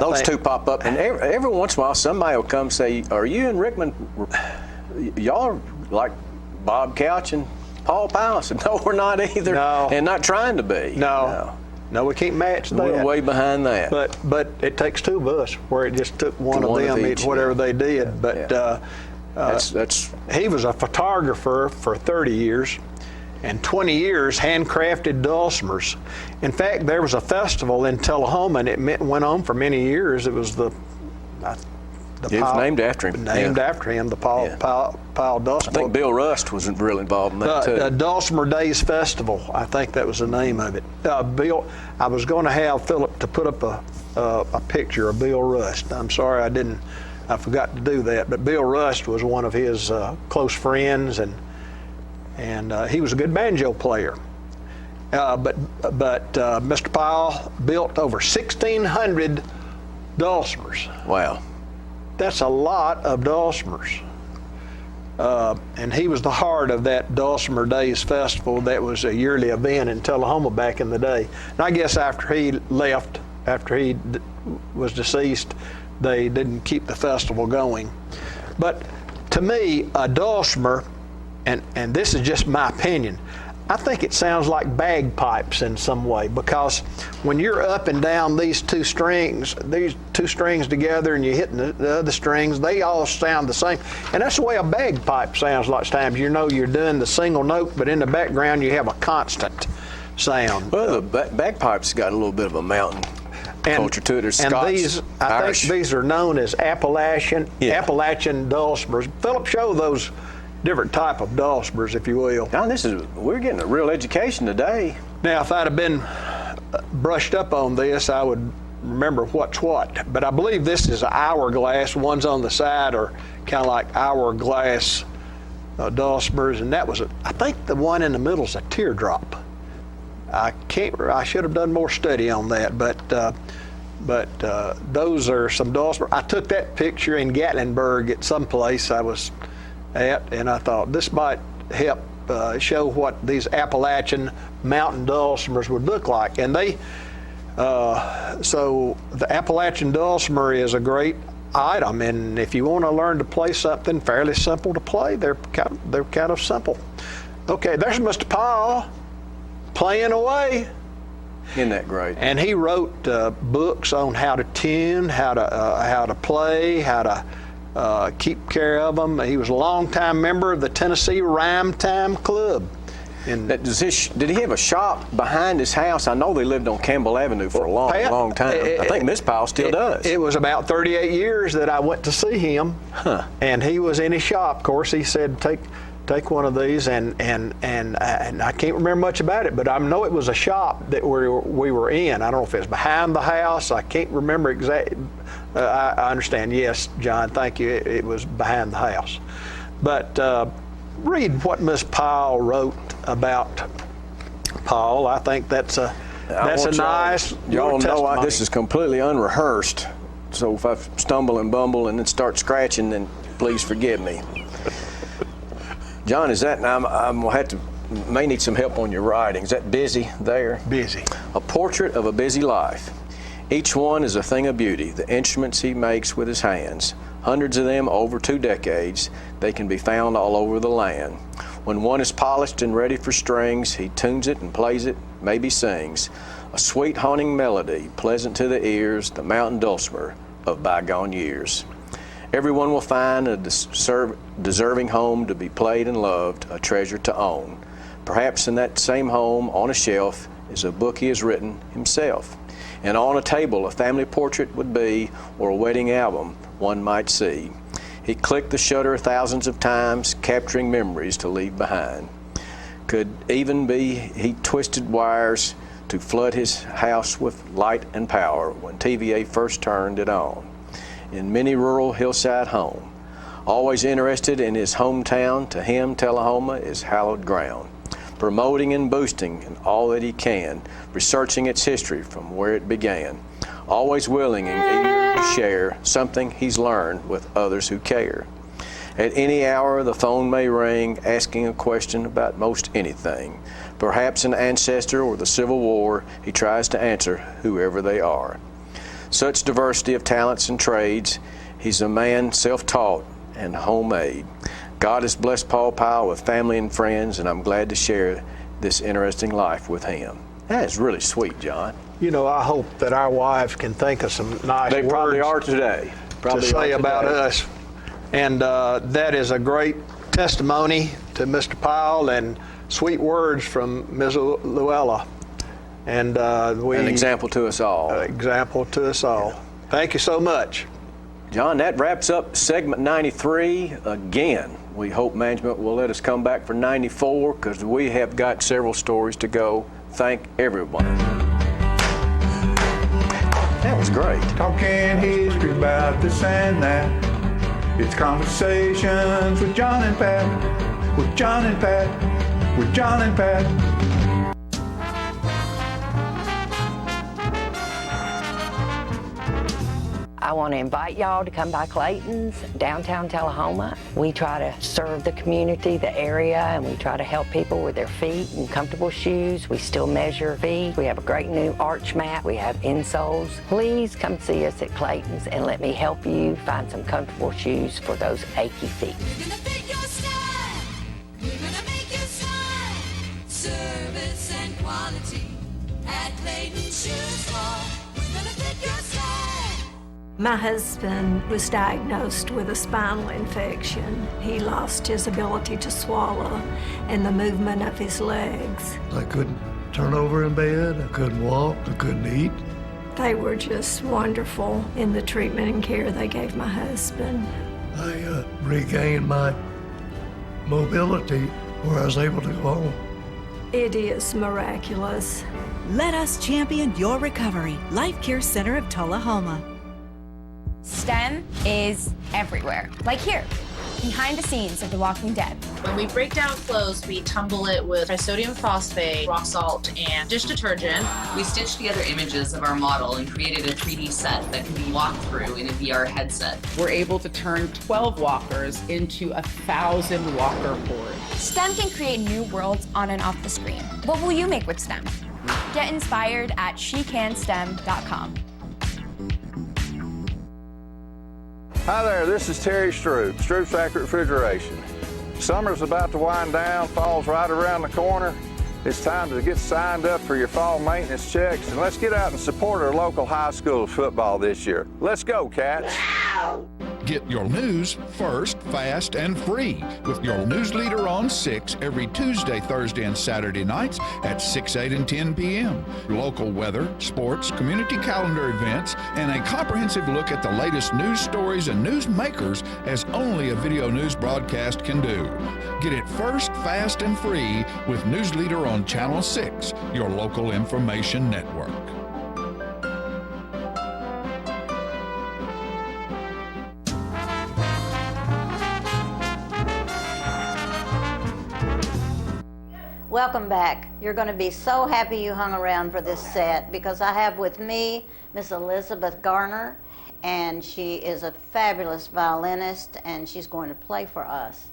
Those two pop up, and every once in a while somebody will come say, are you and Rickman, y'all are like Bob Couch and Paul Powell? I said, no, we're not either. No. And not trying to be. No, we can't match that. We're way behind that. But it takes two of us, where it just took one of them, each, whatever they did. Yeah. But that's he was a photographer for 30 years, and 20 years handcrafted dulcimers. In fact, there was a festival in Tullahoma, and it went on for many years. It was the it was named after him. After him, the Powell Dulcimer. I think Bill Rust was real involved in that too. The Dulcimer Days Festival, I think that was the name of it. Bill, I was going to have Philip to put up a picture of Bill Rust. I'm sorry I forgot to do that. But Bill Rust was one of his close friends, and he was a good banjo player. But Mr. Powell built over 1,600 dulcimers. Wow. That's a lot of dulcimers. And he was the heart of that Dulcimer Days Festival. That was a yearly event in Tullahoma back in the day. And I guess after he left, after he was deceased, they didn't keep the festival going. But to me, a dulcimer, and this is just my opinion, I think it sounds like bagpipes in some way, because when you're up and down these two strings together, and you're hitting the other strings, they all sound the same. And that's the way a bagpipe sounds lots of times. You know you're doing the single note, but in the background you have a constant sound. Well, the bagpipes got a little bit of a mountain culture to it. There's Scots, these, I think these are known as Appalachian dulcimers. Philip, show those different type of dulcimers, if you will. John, we're getting a real education today. Now, if I'd have been brushed up on this, I would remember what's what. But I believe this is an hourglass. Ones on the side are kind of like hourglass dulcimers, and I think the one in the middle is a teardrop. I should have done more study on that, but those are some dulcimers. I took that picture in Gatlinburg at some place I was at, and I thought this might help show what these Appalachian mountain dulcimers would look like. And so the Appalachian dulcimer is a great item, and if you want to learn to play something fairly simple to play, they're kind of simple. Okay, there's Mr. Powell playing away. Isn't that great? And he wrote books on how to tune, how to play, how to keep care of them. He was a longtime member of the Tennessee Rhyme Time Club. Did he have a shop behind his house? I know they lived on Campbell Avenue for a long time. I think Miss Powell still does. It was about 38 years that I went to see him, and he was in his shop. Of course, he said, take one of these, and I can't remember much about it, but I know it was a shop that we were in. I don't know if it was behind the house. I can't remember exactly. I understand. Yes, John, thank you. It was behind the house. But read what Miss Powell wrote about Paul. I think that's a nice. Y'all know this is completely unrehearsed. So if I stumble and bumble and then start scratching, then please forgive me. John, is that? May need some help on your writing. Is that busy there? Busy. A portrait of a busy life. Each one is a thing of beauty. The instruments he makes with his hands, hundreds of them over 2 decades, they can be found all over the land. When one is polished and ready for strings, he tunes it and plays it, maybe sings. A sweet haunting melody, pleasant to the ears, the mountain dulcimer of bygone years. Everyone will find a deserving home to be played and loved, a treasure to own. Perhaps in that same home, on a shelf, is a book he has written himself. And on a table, a family portrait would be, or a wedding album one might see. He clicked the shutter thousands of times, capturing memories to leave behind. Could even be he twisted wires to flood his house with light and power when TVA first turned it on. In many rural hillside home, always interested in his hometown, to him Tullahoma is hallowed ground. Promoting and boosting in all that he can, researching its history from where it began, always willing and eager to share something he's learned with others who care. At any hour the phone may ring, asking a question about most anything. Perhaps an ancestor or the Civil War, he tries to answer whoever they are. Such diversity of talents and trades, he's a man self-taught and homemade. God has blessed Paul Powell with family and friends, and I'm glad to share this interesting life with him. That is really sweet, John. You know, I hope that our wives can think of some nice They words probably are today. to say about us. And that is a great testimony to Mr. Powell and sweet words from Ms. Luella. And an example to us all. Example to us all. Thank you so much. John, that wraps up segment 93 again. We hope management will let us come back for 94 because we have got several stories to go. Thank everyone. That was great. Talking history about this and that. It's conversations with John and Pat. With John and Pat. With John and Pat. I want to invite y'all to come by Clayton's, downtown Tullahoma. We try to serve the community, the area, and we try to help people with their feet and comfortable shoes. We still measure feet. We have a great new arch mat. We have insoles. Please come see us at Clayton's and let me help you find some comfortable shoes for those achy feet. Service and quality at Clayton's Shoe Mall. We're gonna fit your style. My husband was diagnosed with a spinal infection. He lost his ability to swallow and the movement of his legs. I couldn't turn over in bed, I couldn't walk, I couldn't eat. They were just wonderful in the treatment and care they gave my husband. I regained my mobility where I was able to go home. It is miraculous. Let us champion your recovery. Life Care Center of Tullahoma. STEM is everywhere, like here, behind the scenes of The Walking Dead. When we break down clothes, we tumble it with trisodium phosphate, rock salt, and dish detergent. We stitched together images of our model and created a 3D set that can be walked through in a VR headset. We're able to turn 12 walkers into 1,000 walker boards. STEM can create new worlds on and off the screen. What will you make with STEM? Get inspired at SheCanSTEM.com. Hi there, this is Terry Stroop, Stroop's Accurate Refrigeration. Summer's about to wind down, fall's right around the corner. It's time to get signed up for your fall maintenance checks, and let's get out and support our local high school football this year. Let's go, Cats! Get your news first, fast, and free with your news leader on 6 every Tuesday, Thursday, and Saturday nights at 6, 8, and 10 p.m. Local weather, sports, community calendar events, and a comprehensive look at the latest news stories and news makers as only a video news broadcast can do. Get it first, fast, and free with News Leader on Channel 6, your local information network. Welcome back. You're going to be so happy you hung around for this set because I have with me Miss Elizabeth Garner, and she is a fabulous violinist, and she's going to play for us.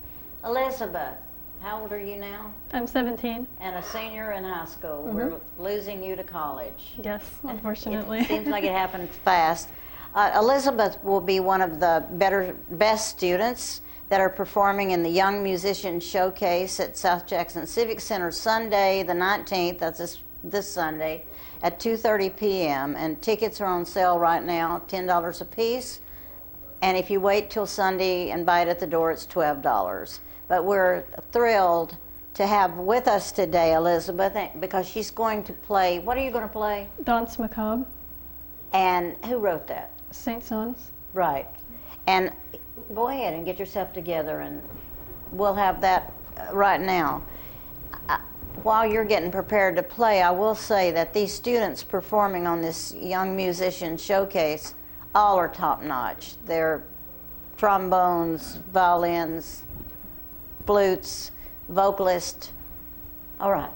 Elizabeth, how old are you now? I'm 17. And a senior in high school. Mm-hmm. We're losing you to college. Yes, unfortunately. It seems like it happened fast. Elizabeth will be one of the best students that are performing in the Young Musicians Showcase at South Jackson Civic Center Sunday the 19th, that's this Sunday, at 2:30 p.m. And tickets are on sale right now, $10 a piece. And if you wait till Sunday and buy it at the door, it's $12. But we're thrilled to have with us today, Elizabeth, because she's going to play, what are you going to play? Danse Macabre. And who wrote that? Saint-Saëns. Right. And go ahead and get yourself together, and we'll have that right now. While you're getting prepared to play, I will say that these students performing on this Young Musician Showcase all are top-notch. They're trombones, violins, flutes, vocalists. All right.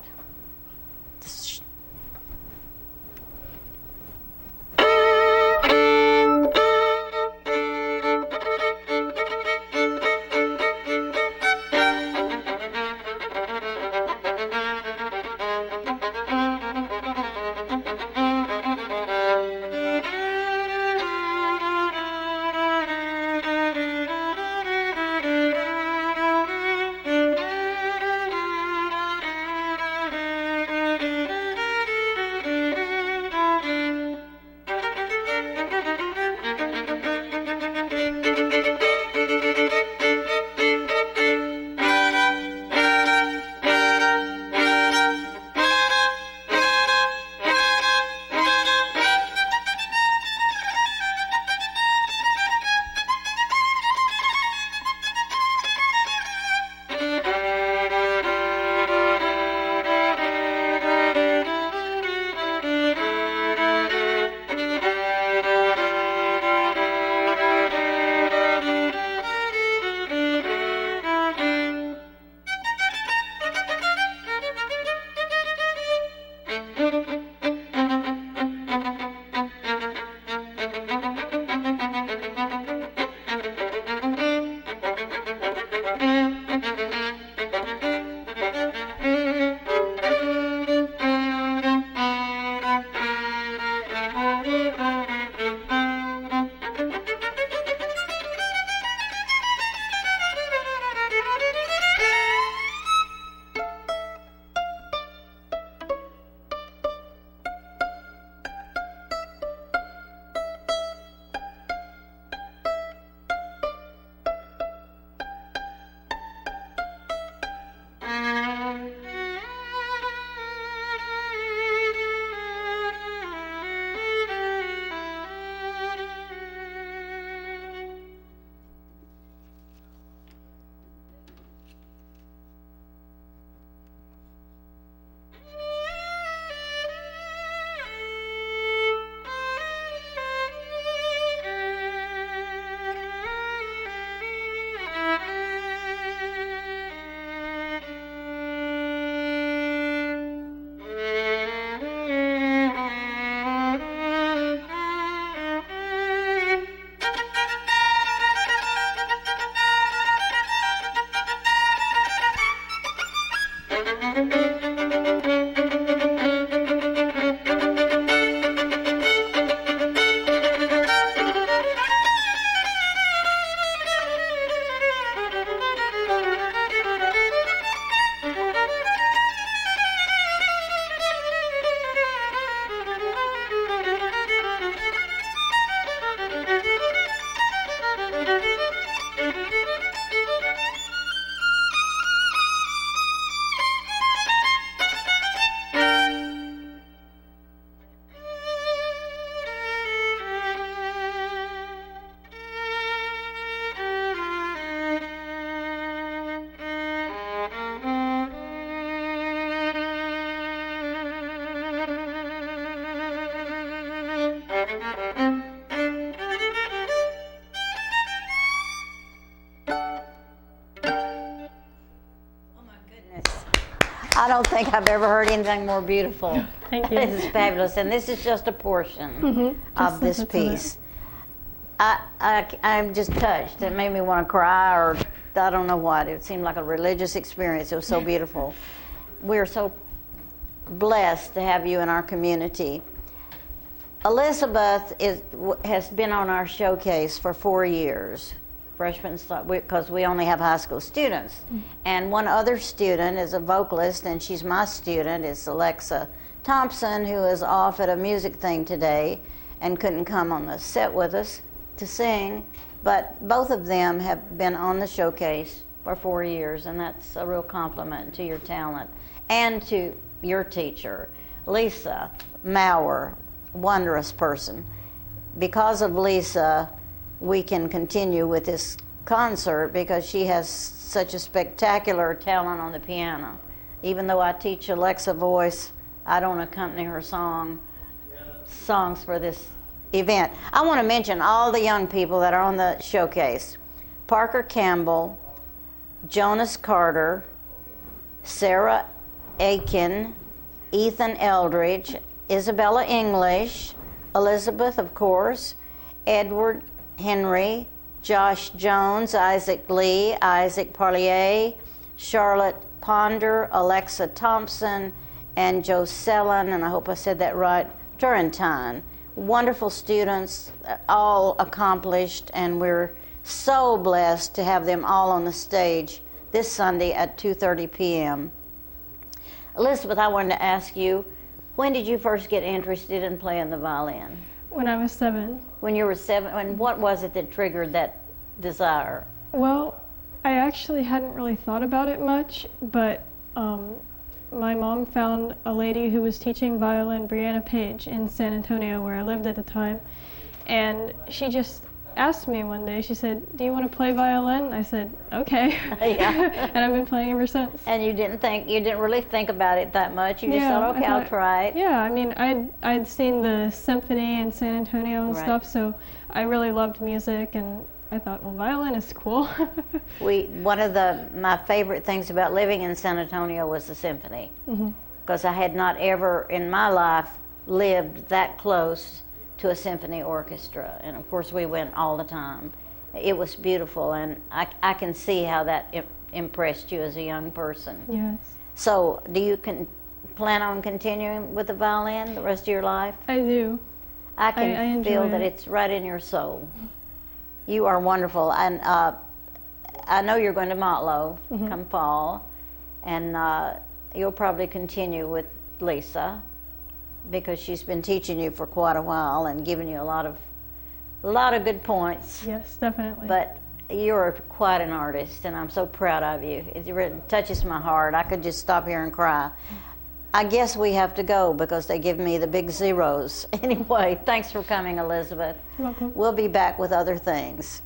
I don't think I've ever heard anything more beautiful. Thank you. This is fabulous, and this is just a portion of this piece. I'm just touched. It made me want to cry, or I don't know what. It seemed like a religious experience. It was so beautiful. We're so blessed to have you in our community. Elizabeth has been on our showcase for 4 years. Freshmen, because we only have high school students. And one other student is a vocalist, and she's my student, is Alexa Thompson, who is off at a music thing today and couldn't come on the set with us to sing. But both of them have been on the showcase for 4 years, and that's a real compliment to your talent and to your teacher. Lisa Maurer, wondrous person. Because of Lisa, we can continue with this concert because she has such a spectacular talent on the piano. Even though I teach Alexa voice, I don't accompany her songs for this event. I want to mention all the young people that are on the showcase. Parker Campbell, Jonas Carter, Sarah Aiken, Ethan Eldridge, Isabella English, Elizabeth, of course, Edward Henry, Josh Jones, Isaac Lee, Isaac Parlier, Charlotte Ponder, Alexa Thompson, and Jocelyn, and I hope I said that right, Turrentine. Wonderful students, all accomplished, and we're so blessed to have them all on the stage this Sunday at 2:30 p.m. Elizabeth, I wanted to ask you, when did you first get interested in playing the violin? When I was 7. When you were 7, and what was it that triggered that desire? Well, I actually hadn't really thought about it much, but my mom found a lady who was teaching violin, Brianna Page, in San Antonio, where I lived at the time, and she just asked me one day, she said, "Do you want to play violin?" I said, "Okay." Yeah. And I've been playing ever since. And you didn't really think about it that much. You just thought, okay, I'll try it. Yeah, I mean, I'd seen the symphony in San Antonio and stuff, so I really loved music, and I thought, well, violin is cool. One of my favorite things about living in San Antonio was the symphony, because I had not ever in my life lived that close to a symphony orchestra, and of course we went all the time. It was beautiful, and I can see how that impressed you as a young person. Yes. So do you plan on continuing with the violin the rest of your life? I do. I can feel that it. it's right in your soul. You are wonderful, and I know you're going to Motlow come fall, and you'll probably continue with Lisa, because she's been teaching you for quite a while and giving you a lot of good points. Yes, definitely. But you're quite an artist, and I'm so proud of you. It really touches my heart. I could just stop here and cry. I guess we have to go because they give me the big zeros. Anyway, thanks for coming, Elizabeth. You're welcome. We'll be back with other things.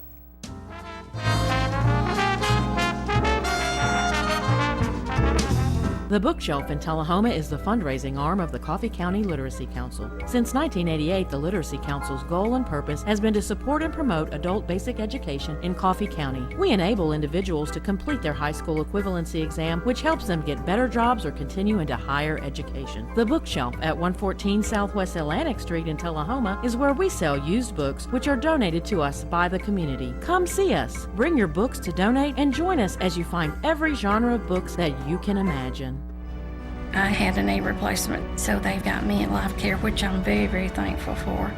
The Bookshelf in Tullahoma is the fundraising arm of the Coffee County Literacy Council. Since 1988, the Literacy Council's goal and purpose has been to support and promote adult basic education in Coffee County. We enable individuals to complete their high school equivalency exam, which helps them get better jobs or continue into higher education. The Bookshelf at 114 Southwest Atlantic Street in Tullahoma is where we sell used books, which are donated to us by the community. Come see us, bring your books to donate, and join us as you find every genre of books that you can imagine. I had a knee replacement, so they've got me in life care, which I'm very, very thankful for.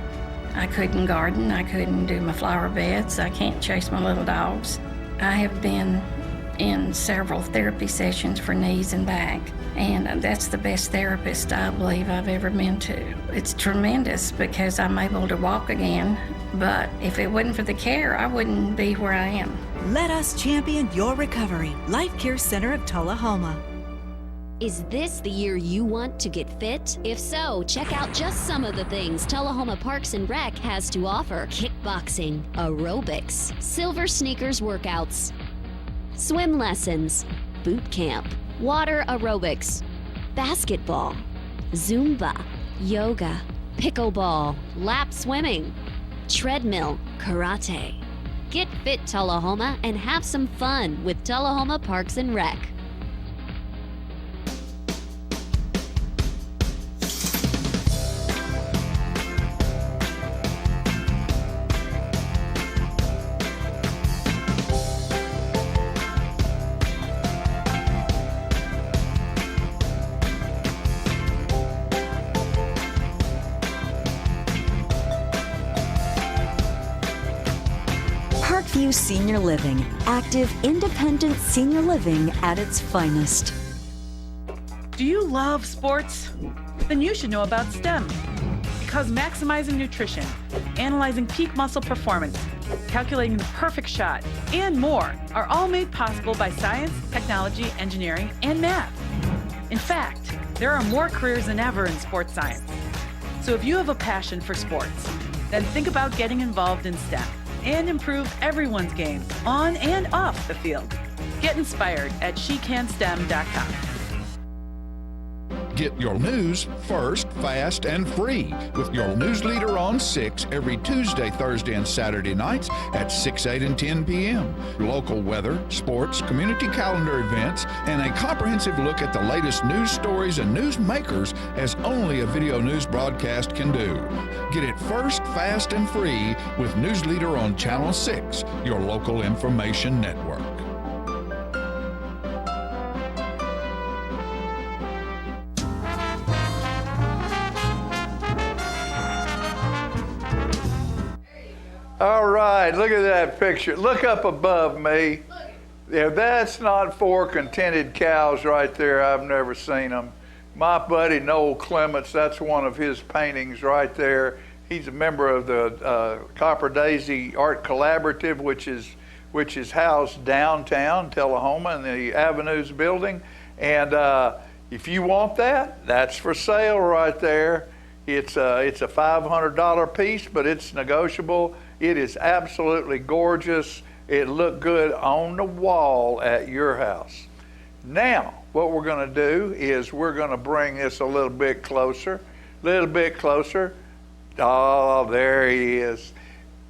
I couldn't garden, I couldn't do my flower beds, I can't chase my little dogs. I have been in several therapy sessions for knees and back, and that's the best therapist I believe I've ever been to. It's tremendous because I'm able to walk again, but if it wasn't for the care, I wouldn't be where I am. Let us champion your recovery. Life Care Center of Tullahoma. Is this the year you want to get fit? If so, check out just some of the things Tullahoma Parks and Rec has to offer. Kickboxing, aerobics, silver sneakers workouts, swim lessons, boot camp, water aerobics, basketball, Zumba, yoga, pickleball, lap swimming, treadmill, karate. Get fit, Tullahoma, and have some fun with Tullahoma Parks and Rec. Parkview Senior Living, active, independent senior living at its finest. Do you love sports? Then you should know about STEM. Because maximizing nutrition, analyzing peak muscle performance, calculating the perfect shot, and more are all made possible by science, technology, engineering, and math. In fact, there are more careers than ever in sports science. So if you have a passion for sports, then think about getting involved in STEM and improve everyone's game on and off the field. Get inspired at SheCanSTEM.com. Get your news first, fast, and free with your news leader on 6 every Tuesday, Thursday, and Saturday nights at 6, 8, and 10 p.m. Local weather, sports, community calendar events, and a comprehensive look at the latest news stories and news makers as only a video news broadcast can do. Get it first, fast, and free with News Leader on Channel 6, your local information network. All right, look at that picture. Look up above me. Yeah, that's not 4 contented cows right there. I've never seen them. My buddy Noel Clements, that's one of his paintings right there. He's a member of the Copper Daisy Art Collaborative, which is housed downtown Tullahoma in the Avenues building. And if you want that, that's for sale right there. It's a $500 piece, but it's negotiable. It is absolutely gorgeous. It looked good on the wall at your house. Now, what we're going to do is we're going to bring this a little bit closer. Oh, there he is.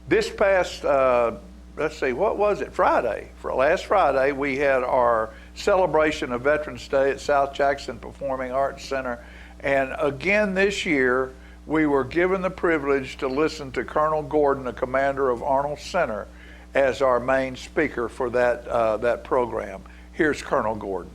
This past, let's see, what was it? Friday. For last Friday, we had our celebration of Veterans Day at South Jackson Performing Arts Center. And again this year, we were given the privilege to listen to Colonel Gordon, the commander of Arnold Center, as our main speaker for that program. Here's Colonel Gordon.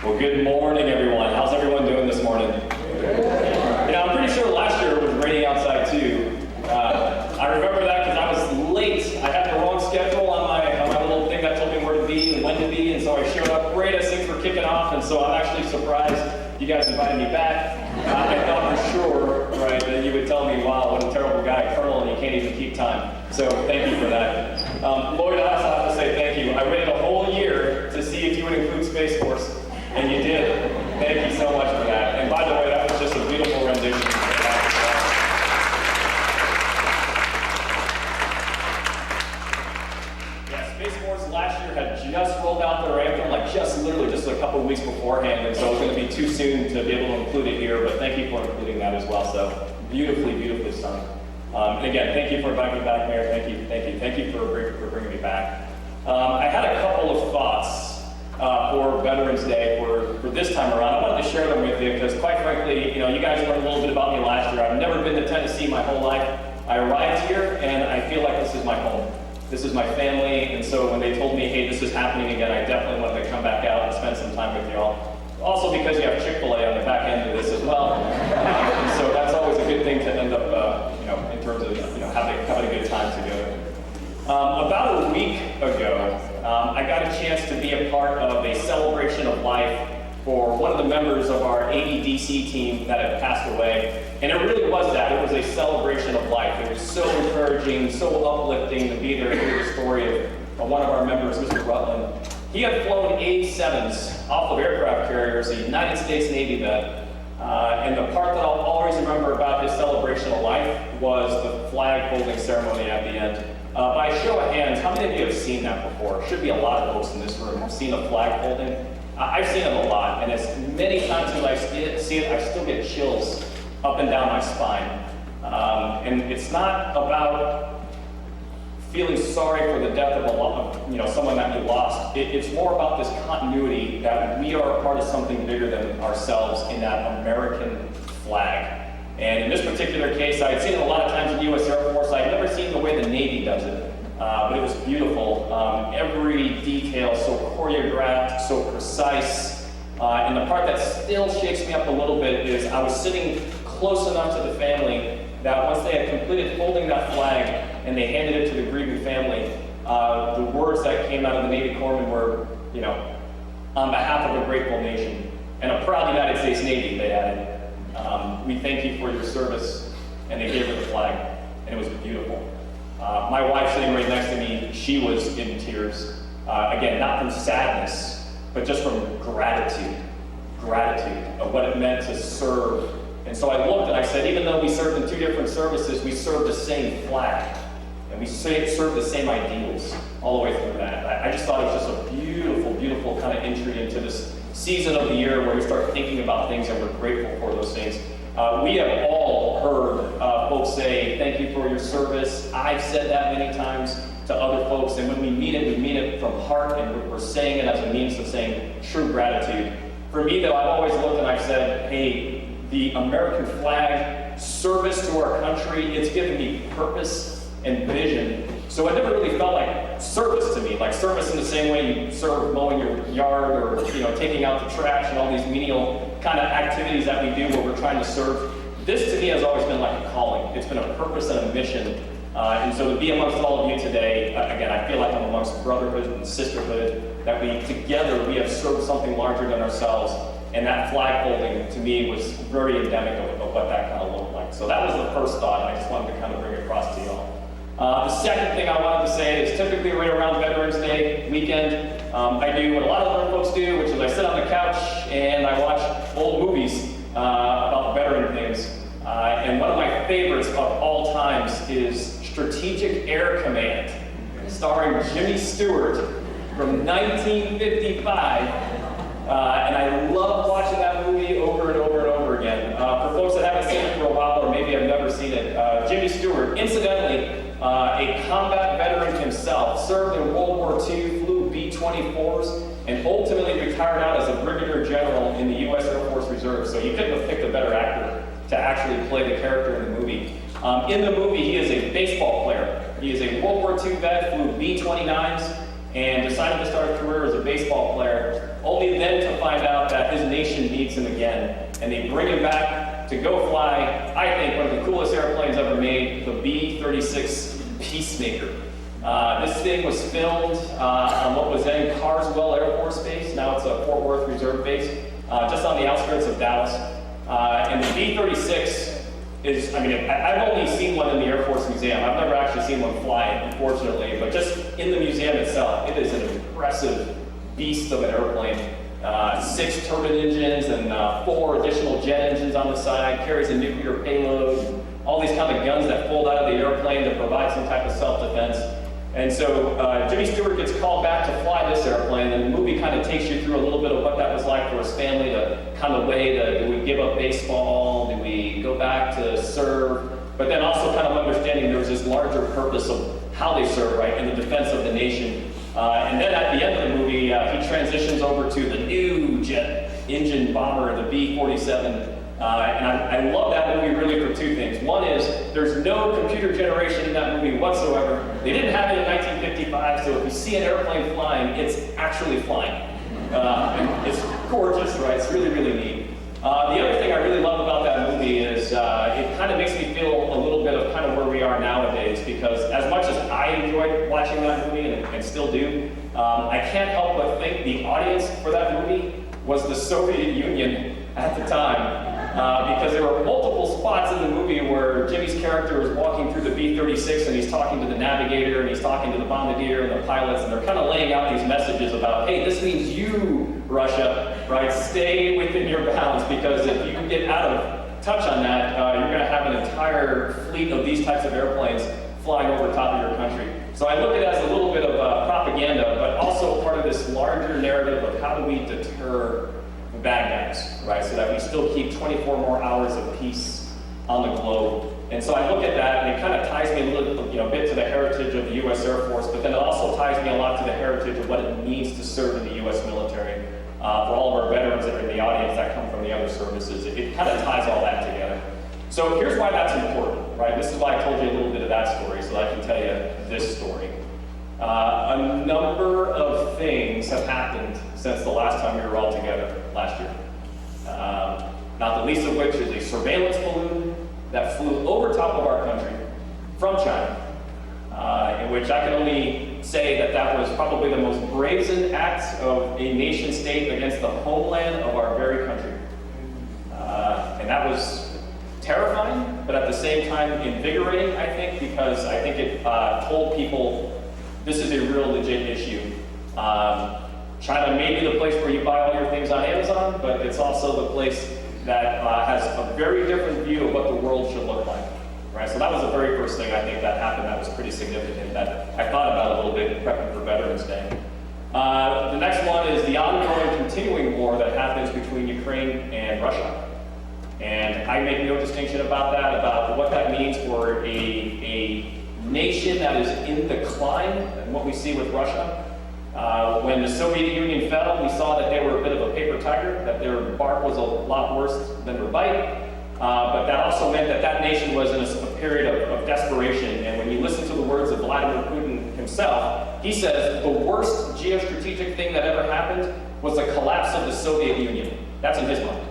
Well, good morning, everyone. How's everyone doing this morning? You know, I'm pretty sure last year it was raining outside too. I remember that because I was late. I had the wrong schedule on my little thing that told me where to be and when to be, and so I showed up right as things were kicking off, and so I'm actually surprised you guys invited me back. I thought for sure, right, that you would tell me, wow, what a terrible guy, Colonel, and you can't even keep time. So thank you for that. Lloyd, I also have to say thank you. I waited a whole year to see if you would include Space Force, and you did. Thank you so much for that. And by the way, that was just a beautiful rendition. Last year had just rolled out their anthem, like literally just a couple of weeks beforehand, and so it's going to be too soon to be able to include it here, but thank you for including that as well. So beautifully sung. And again, thank you for inviting me back, Mayor. Thank you for bringing me back. I had a couple of thoughts for Veterans Day for this time around. I wanted to share them with you because, quite frankly, you know, you guys learned a little bit about me last year. I've never been to Tennessee my whole life. I arrived here, and I feel like this is my home. This is my family, and so when they told me, hey, this is happening again, I definitely wanted to come back out and spend some time with y'all. Also because you have Chick-fil-A on the back end of this as well. And so that's always a good thing to end up, in terms of, having a good time together. About a week ago, I got a chance to be a part of a celebration of life for one of the members of our AEDC team that had passed away. And it really was that. It was a celebration of life. It was so encouraging, so uplifting to be there and hear the story of one of our members, Mr. Rutland. He had flown A-7s off of aircraft carriers, a United States Navy vet. And the part that I'll always remember about his celebration of life was the flag holding ceremony at the end. By a show of hands, how many of you have seen that before? Should be a lot of folks in this room have seen a flag holding. I've seen them a lot, and as many times as I see it, I still get chills up and down my spine. And it's not about feeling sorry for the death of someone that we lost. It's more about this continuity that we are a part of something bigger than ourselves in that American flag. And in this particular case, I had seen it a lot of times in the U.S. Air Force. I had never seen the way the Navy does it, but it was beautiful. Every detail so choreographed, so precise. And the part that still shakes me up a little bit is I was sitting close enough to the family that once they had completed folding that flag and they handed it to the grieving family, the words that came out of the Navy corpsmen were, on behalf of a grateful nation and a proud United States Navy, they added. We thank you for your service. And they gave her the flag, and it was beautiful. My wife sitting right next to me, she was in tears. Again, not from sadness, but just from gratitude of what it meant to serve. And so I looked and I said, even though we served in two different services, we served the same flag. And we served the same ideals all the way through that. I just thought it was just a beautiful, beautiful kind of entry into this season of the year where we start thinking about things and we're grateful for those things. We have all heard folks say, thank you for your service. I've said that many times to other folks, and when we mean it from heart, and we're saying it as a means of saying true gratitude. For me, though, I've always looked and I've said, hey, the American flag, service to our country, it's given me purpose and vision. So it never really felt like service to me, like service in the same way you serve mowing your yard or taking out the trash and all these menial kind of activities that we do where we're trying to serve. This to me has always been like a calling. It's been a purpose and a mission. And so to be amongst all of you today, again, I feel like I'm amongst brotherhood and sisterhood, that we together, we have served something larger than ourselves. And that flag folding to me was very endemic of what that kind of looked like. So that was the first thought, and I just wanted to kind of bring it across to y'all. The second thing I wanted to say is typically right around Veterans Day weekend, I do what a lot of other folks do, which is I sit on the couch and I watch old movies about veteran things. And one of my favorites of all times is Strategic Air Command, starring Jimmy Stewart from 1955. And I love watching that movie over and over and over again. For folks that haven't seen it for a while or maybe have never seen it, Jimmy Stewart, incidentally, a combat veteran himself, served in World War II, flew B-24s, and ultimately retired out as a brigadier general in the U.S. Air Force Reserve. So you couldn't have picked a better actor to actually play the character in the movie. In the movie, he is a baseball player. He is a World War II vet, flew B-29s, and decided to start a career as a baseball player, only then to find out that his nation needs him again. And they bring him back to go fly, I think, one of the coolest airplanes ever made, the B-36 Peacemaker. This thing was filmed on what was then Carswell Air Force Base. Now it's a Fort Worth Reserve Base, just on the outskirts of Dallas. And the B-36 is, I've only seen one in the Air Force Museum. I've never actually seen one fly, unfortunately, but just in the museum itself, it is an impressive beast of an airplane. 6 turbine engines and 4 additional jet engines on the side, carries a nuclear payload, all these kind of guns that fold out of the airplane to provide some type of self-defense. And so Jimmy Stewart gets called back to fly this airplane, and the movie kind of takes you through a little bit of what that was like for his family to kind of weigh, do we give up baseball, do we go back to serve, but then also kind of understanding there was this larger purpose of how they serve, right, in the defense of the nation. And then at the end of the movie, he transitions over to the new jet engine bomber, the B-47. And I love that movie really for 2 things. One is there's no computer generation in that movie whatsoever. They didn't have it in 1955, so if you see an airplane flying, it's actually flying. And it's gorgeous, right? It's really, really neat. The other thing I really love about that movie is it kind of makes me feel a little bit of kind of where we are nowadays, because as much as I enjoyed watching that movie and still do, I can't help but think the audience for that movie was the Soviet Union at the time. Because there were multiple spots in the movie where Jimmy's character is walking through the B-36 and he's talking to the navigator and he's talking to the bombardier and the pilots, and they're kind of laying out these messages about, hey, this means you, Russia, right? Stay within your bounds, because if you get out of touch on that, you're going to have an entire fleet of these types of airplanes flying over top of your country. So I look at it as a little bit of propaganda, but also part of this larger narrative of how do we deter the bad guys, right? So that we still keep 24 more hours of peace on the globe. And so I look at that, and it kind of ties me a little, bit to the heritage of the U.S. Air Force, but then it also ties me a lot to the heritage of what it means to serve in the U.S. military. For all of our veterans that are in the audience that come from the other services, it kind of ties all that together. So here's why that's important, right? This is why I told you a little bit of that story, so that I can tell you this story. A number of things have happened since the last time we were all together last year. Not the least of which is a surveillance balloon that flew over top of our country from China, in which I can only say that was probably the most brazen act of a nation state against the homeland of our very country. And And that was terrifying, but at the same time invigorating, I think, because I think it told people this is a real legit issue. China may be the place where you buy all your things on Amazon, but it's also the place that has a very different view of what the world should look like. Right? So that was the very first thing I think that happened that was pretty significant that I thought about a little bit prepping for Veterans Day. The next one is the ongoing continuing war that happens between Ukraine and Russia. And I make no distinction about that, about what that means for a nation that is in decline, and what we see with Russia. When the Soviet Union fell, we saw that they were a bit of a paper tiger, that their bark was a lot worse than their bite. But that also meant that that nation was in a period of desperation. And when you listen to the words of Vladimir Putin himself, he says the worst geostrategic thing that ever happened was the collapse of the Soviet Union. That's in his mind,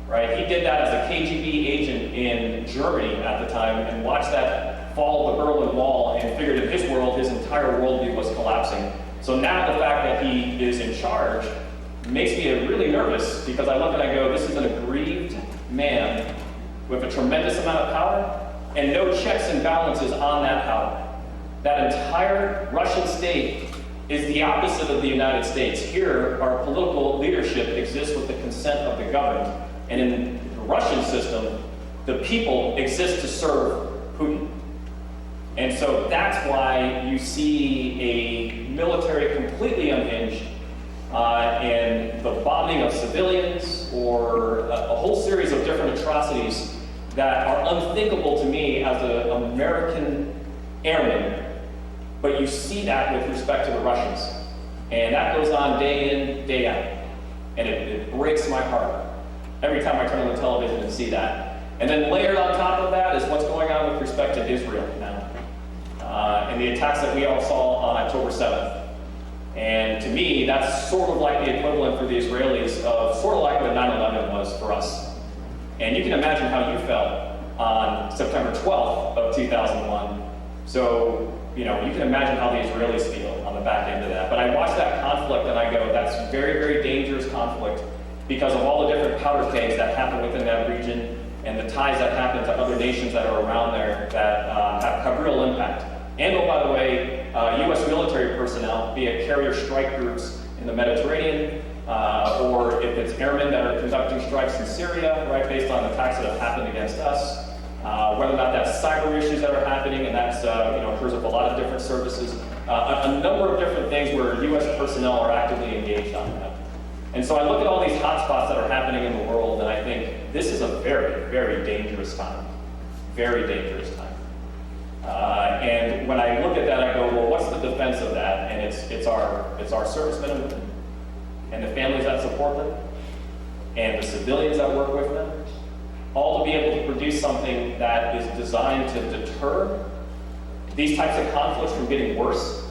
right? He did that as a KGB agent in Germany at the time and watched that fall of the Berlin Wall and figured in his world, his entire worldview was collapsing. So now the fact that he is in charge makes me really nervous because I look and I go, this is an aggrieved man with a tremendous amount of power and no checks and balances on that power. That entire Russian state is the opposite of the United States. Here, our political leadership exists with the consent of the governed. And in the Russian system, the people exist to serve Putin. And so that's why you see a military completely unhinged and the bombing of civilians or a whole series of different atrocities that are unthinkable to me as an American airman. But you see that with respect to the Russians. And that goes on day in, day out. And it breaks my heart every time I turn on the television and see that. And then layered on top of that is what's going on with respect to Israel now. And the attacks that we all saw on October 7th. And to me, that's sort of like the equivalent for the Israelis of sort of like what 9/11 was for us. And you can imagine how you felt on September 12th of 2001. So, you can imagine how the Israelis feel on the back end of that. But I watch that conflict and I go, that's very, very dangerous conflict because of all the different powder kegs that happen within that region and the ties that happen to other nations that are around there that have real impact. And, oh, by the way, U.S. military personnel, be it carrier strike groups in the Mediterranean, or if it's airmen that are conducting strikes in Syria, right, based on attacks that have happened against us, whether or not that's cyber issues that are happening, and that's occurs with a lot of different services, a number of different things where U.S. personnel are actively engaged on that. And so I look at all these hotspots that are happening in the world, and I think this is a very, very dangerous time. Very dangerous time. And when I look at that, I go, well, what's the defense of that? And it's our servicemen and women, and the families that support them, and the civilians that work with them, all to be able to produce something that is designed to deter these types of conflicts from getting worse,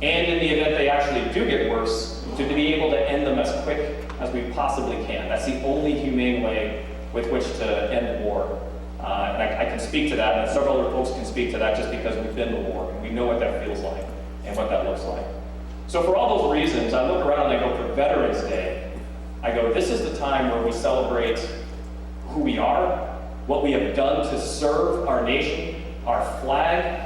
and in the event they actually do get worse, to be able to end them as quick as we possibly can. That's the only humane way with which to end war. And I can speak to that, and several other folks can speak to that just because we've been to war, and we know what that feels like and what that looks like. So for all those reasons, I look around and I go, for Veterans Day, I go, this is the time where we celebrate who we are, what we have done to serve our nation, our flag,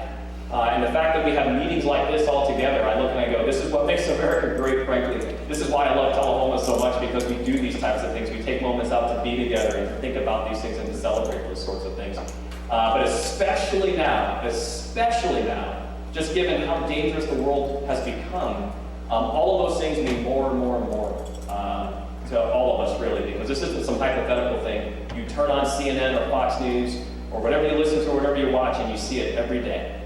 and the fact that we have meetings like this all together. I look and I go, this is what makes America great, frankly. This is why I love Tullahoma so much, because we do these types of things. We take moments out to be together and to think about these things and to celebrate those sorts of things. But especially now, just given how dangerous the world has become, all of those things mean more and more and more to all of us, really, because this isn't some hypothetical thing. You turn on CNN or Fox News or whatever you listen to or whatever you watch, and you see it every day.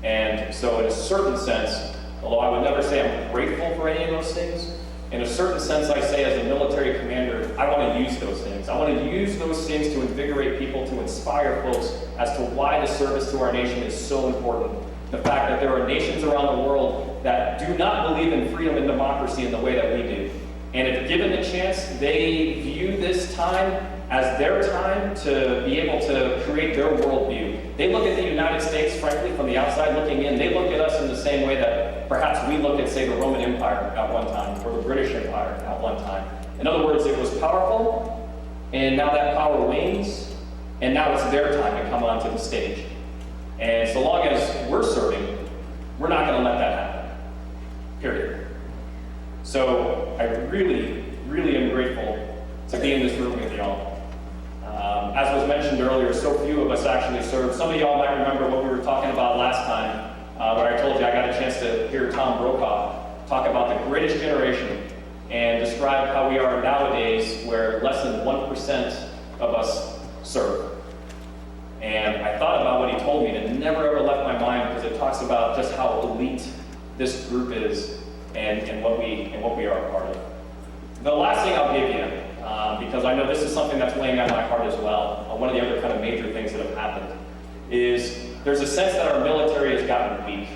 And so in a certain sense, although I would never say I'm grateful for any of those things, in a certain sense I say as a military commander, I want to use those things. I want to use those things to invigorate people, to inspire folks as to why the service to our nation is so important. The fact that there are nations around the world that do not believe in freedom and democracy in the way that we do. And if given the chance, they view this time as their time to be able to create their worldview. They look at the United States, frankly, from the outside looking in. They look at us in the same way that perhaps we look at, say, the Roman Empire at one time, or the British Empire at one time. In other words, it was powerful, and now that power wanes, and now it's their time to come onto the stage. And so long as we're serving, we're not going to let that happen, period. So I really, really am grateful to be in this room with y'all. As was mentioned earlier, so few of us actually serve. Some of y'all might remember what we were talking about last time, where I told you I got a chance to hear Tom Brokaw talk about the greatest generation and describe how we are nowadays, where less than 1% of us serve. And I thought about what he told me, and it never ever left my mind, because it talks about just how elite this group is and what we are a part of. The last thing I'll give you, because I know this is something that's weighing on my heart as well, one of the other kind of major things that have happened, is there's a sense that our military has gotten weak.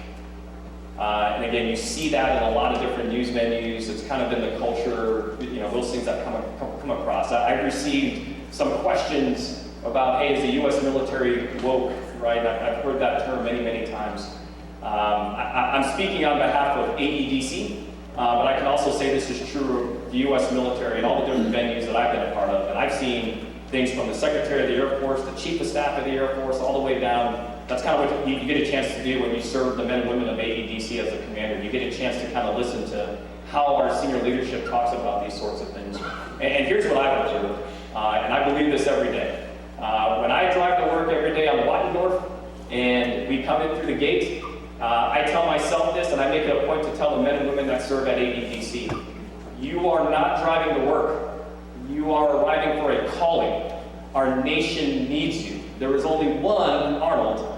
And again, you see that in a lot of different news venues. It's kind of been the culture, those things that come across. I've received some questions about, hey, is the U.S. military woke, right? I've heard that term many, many times. I'm speaking on behalf of AEDC, but I can also say this is true of the U.S. military and all the different venues that I've been a part of. And I've seen things from the Secretary of the Air Force, the Chief of Staff of the Air Force, all the way down. That's kind of what you get a chance to do when you serve the men and women of AEDC as a commander. You get a chance to kind of listen to how our senior leadership talks about these sorts of things. And here's what I've observed, and I believe this every day. When I drive to work every day on Wattendorf, and we come in through the gate, I tell myself this, and I make it a point to tell the men and women that serve at AEDC, you are not driving to work. You are arriving for a calling. Our nation needs you. There is only one Arnold.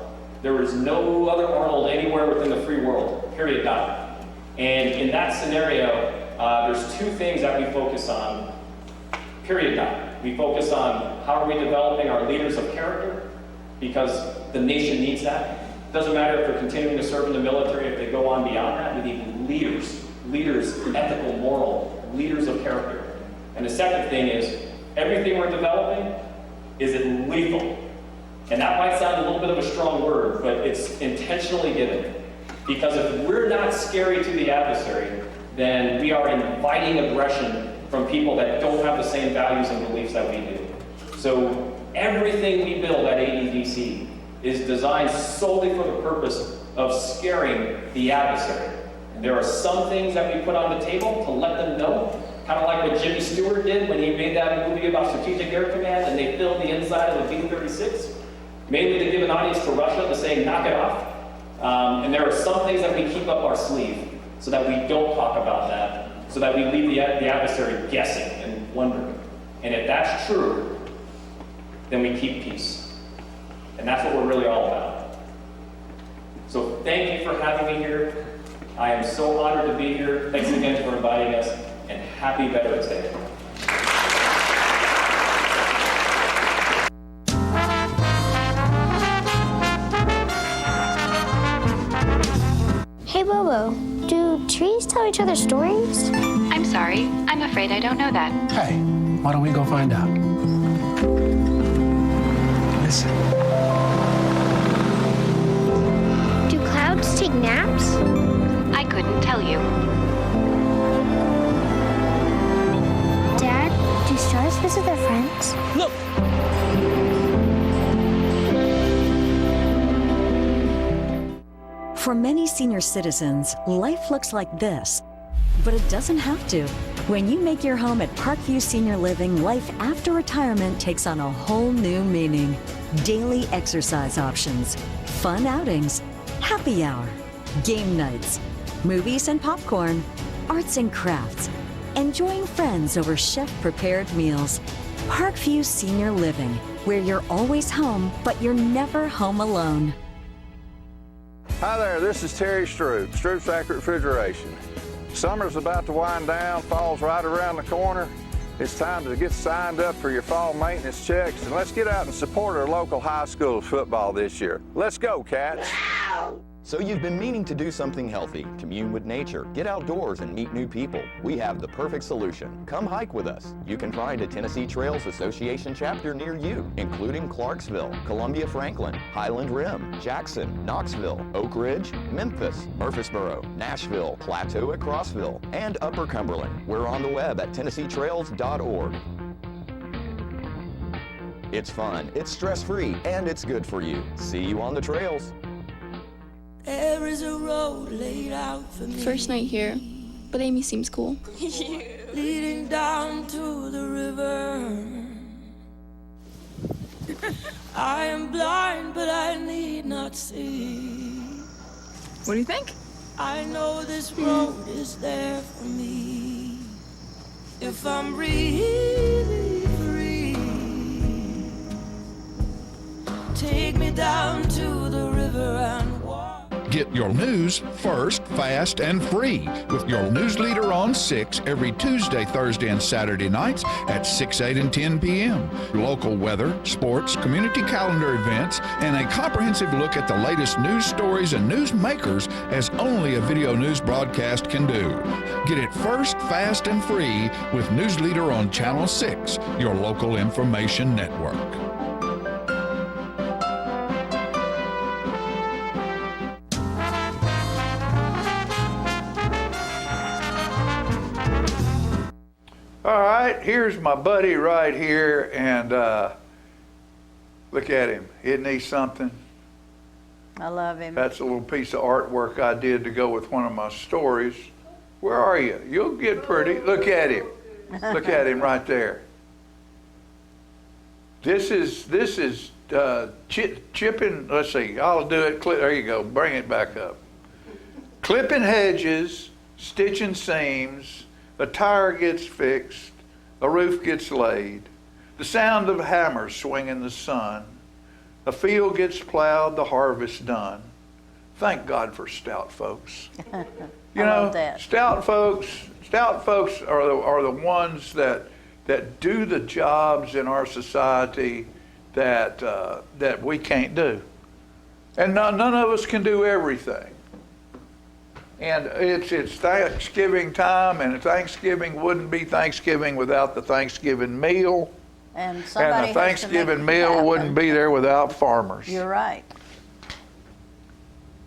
There is no other Arnold anywhere within the free world, period, dot. And in that scenario, there's two things that we focus on, period, dot. We focus on how are we developing our leaders of character, because the nation needs that. It doesn't matter if they're continuing to serve in the military, if they go on beyond that, we need leaders, ethical, moral, leaders of character. And the second thing is, everything we're developing, is it lethal? And that might sound a little bit of a strong word, but it's intentionally given. Because if we're not scary to the adversary, then we are inviting aggression from people that don't have the same values and beliefs that we do. So everything we build at AEDC is designed solely for the purpose of scaring the adversary. And there are some things that we put on the table to let them know, kind of like what Jimmy Stewart did when he made that movie about Strategic Air Command and they filled the inside of a B-36, mainly to give an audience to Russia to say, knock it off. And there are some things that we keep up our sleeve so that we don't talk about that, so that we leave the adversary guessing and wondering. And if that's true, then we keep peace. And that's what we're really all about. So thank you for having me here. I am so honored to be here. Thanks again for inviting us, and happy Veterans Day. Hey Bobo, do trees tell each other stories? I'm sorry, I'm afraid I don't know that. Hey, why don't we go find out? Listen. Do clouds take naps? I couldn't tell you. Dad, do stars visit their friends? Look! For many senior citizens, life looks like this, but it doesn't have to. When you make your home at Parkview Senior Living, life after retirement takes on a whole new meaning. Daily exercise options, fun outings, happy hour, game nights, movies and popcorn, arts and crafts, enjoying friends over chef-prepared meals. Parkview Senior Living, where you're always home, but you're never home alone. Hi there, this is Terry Stroop, Stroop's Accurate Refrigeration. Summer's about to wind down, fall's right around the corner. It's time to get signed up for your fall maintenance checks, and let's get out and support our local high school football this year. Let's go, Cats! So you've been meaning to do something healthy, commune with nature, get outdoors and meet new people. We have the perfect solution. Come hike with us. You can find a Tennessee Trails Association chapter near you, including Clarksville, Columbia Franklin, Highland Rim, Jackson, Knoxville, Oak Ridge, Memphis, Murfreesboro, Nashville, Plateau at Crossville, and Upper Cumberland. We're on the web at TennesseeTrails.org. It's fun, it's stress-free, and it's good for you. See you on the trails. There is a road laid out for me. First night here, but Amy seems cool. Leading down to the river. I am blind, but I need not see. What do you think? I know this road is there for me. If I'm really free, take me down to the river and walk. Get your news first, fast, and free with your news leader on 6 every Tuesday, Thursday, and Saturday nights at 6, 8, and 10 p.m. Local weather, sports, community calendar events, and a comprehensive look at the latest news stories and news makers as only a video news broadcast can do. Get it first, fast, and free with News Leader on Channel 6, your local information network. All right, here's my buddy right here, and look at him. Isn't he something? I love him. That's a little piece of artwork I did to go with one of my stories. Where are you? You'll get pretty. Look at him. Look at him right there. This is chipping. Let's see. I'll do it. There you go. Bring it back up. Clipping hedges, stitching seams. A tire gets fixed, a roof gets laid, the sound of hammers swing in the sun, a field gets plowed, the harvest done. Thank God for stout folks. You know, stout folks are the ones that do the jobs in our society that we can't do, and none of us can do everything. And it's Thanksgiving time, and Thanksgiving wouldn't be Thanksgiving without the Thanksgiving meal. And the Thanksgiving meal wouldn't be there without farmers. You're right.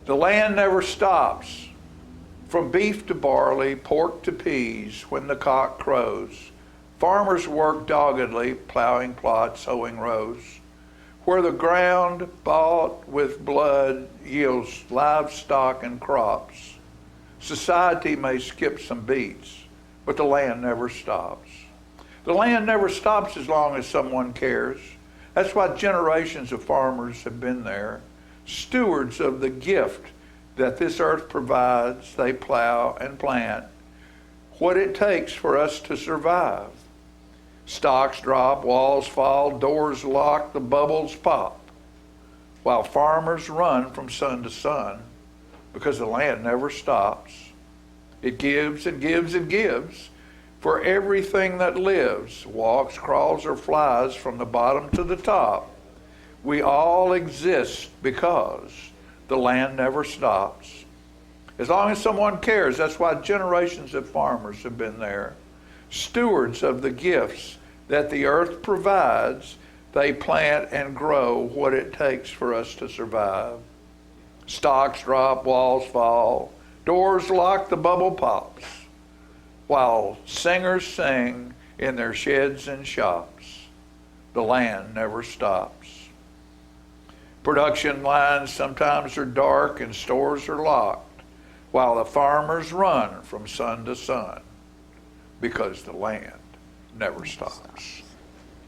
The land never stops. From beef to barley, pork to peas, when the cock crows, farmers work doggedly, plowing plots, sowing rows. Where the ground bought with blood yields livestock and crops. Society may skip some beats, but the land never stops. The land never stops as long as someone cares. That's why generations of farmers have been there, stewards of the gift that this earth provides. They plow and plant what it takes for us to survive. Stocks drop, walls fall, doors lock, the bubbles pop, while farmers run from sun to sun, because the land never stops. It gives and gives and gives for everything that lives, walks, crawls, or flies from the bottom to the top. We all exist because the land never stops. As long as someone cares, that's why generations of farmers have been there. Stewards of the gifts that the earth provides, they plant and grow what it takes for us to survive. Stocks drop, walls fall, doors lock, the bubble pops, while singers sing in their sheds and shops. The land never stops. Production lines sometimes are dark and stores are locked, while the farmers run from sun to sun, because the land never stops.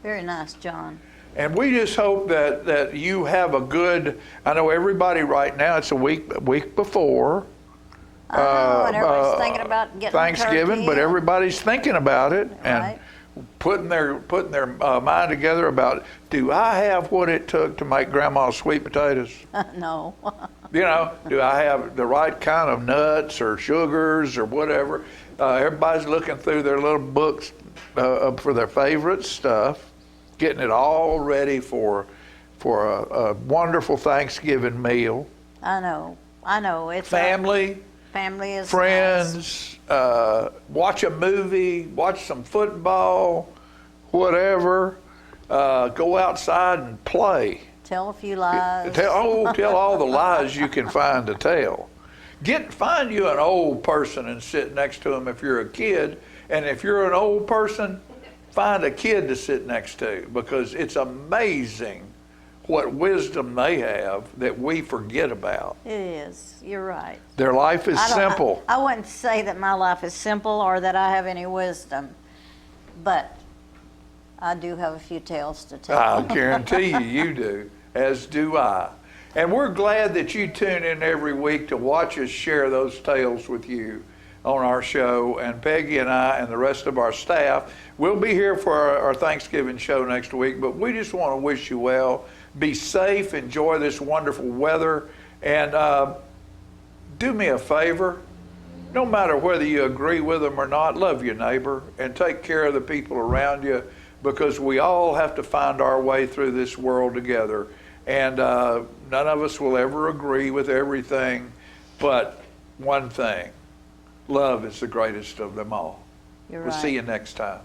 Very nice, John. And we just hope that you have a good, I know everybody right now, it's a week before and everybody's thinking about getting Thanksgiving, but everybody's thinking about it and putting their mind together about, do I have what it took to make Grandma's sweet potatoes? No. You know, do I have the right kind of nuts or sugars or whatever? Everybody's looking through their little books for their favorite stuff, getting it all ready for a wonderful Thanksgiving meal. I know. It's family is friends, nice. Watch a movie, watch some football, whatever. Go outside and play. Tell a few lies. Tell all the lies you can find to tell. Find you an old person and sit next to them if you're a kid, and if you're an old person, find a kid to sit next to, because it's amazing what wisdom they have that we forget about. It is. You're right. Their life is simple. I wouldn't say that my life is simple or that I have any wisdom, but I do have a few tales to tell. I guarantee you do, as do I. And we're glad that you tune in every week to watch us share those tales with you on our show. And Peggy and I and the rest of our staff, we'll be here for our Thanksgiving show next week, but we just want to wish you well. Be safe, enjoy this wonderful weather, and do me a favor, no matter whether you agree with them or not, love your neighbor and take care of the people around you, because we all have to find our way through this world together. And none of us will ever agree with everything, but one thing, love is the greatest of them all. You're We'll right. see you next time.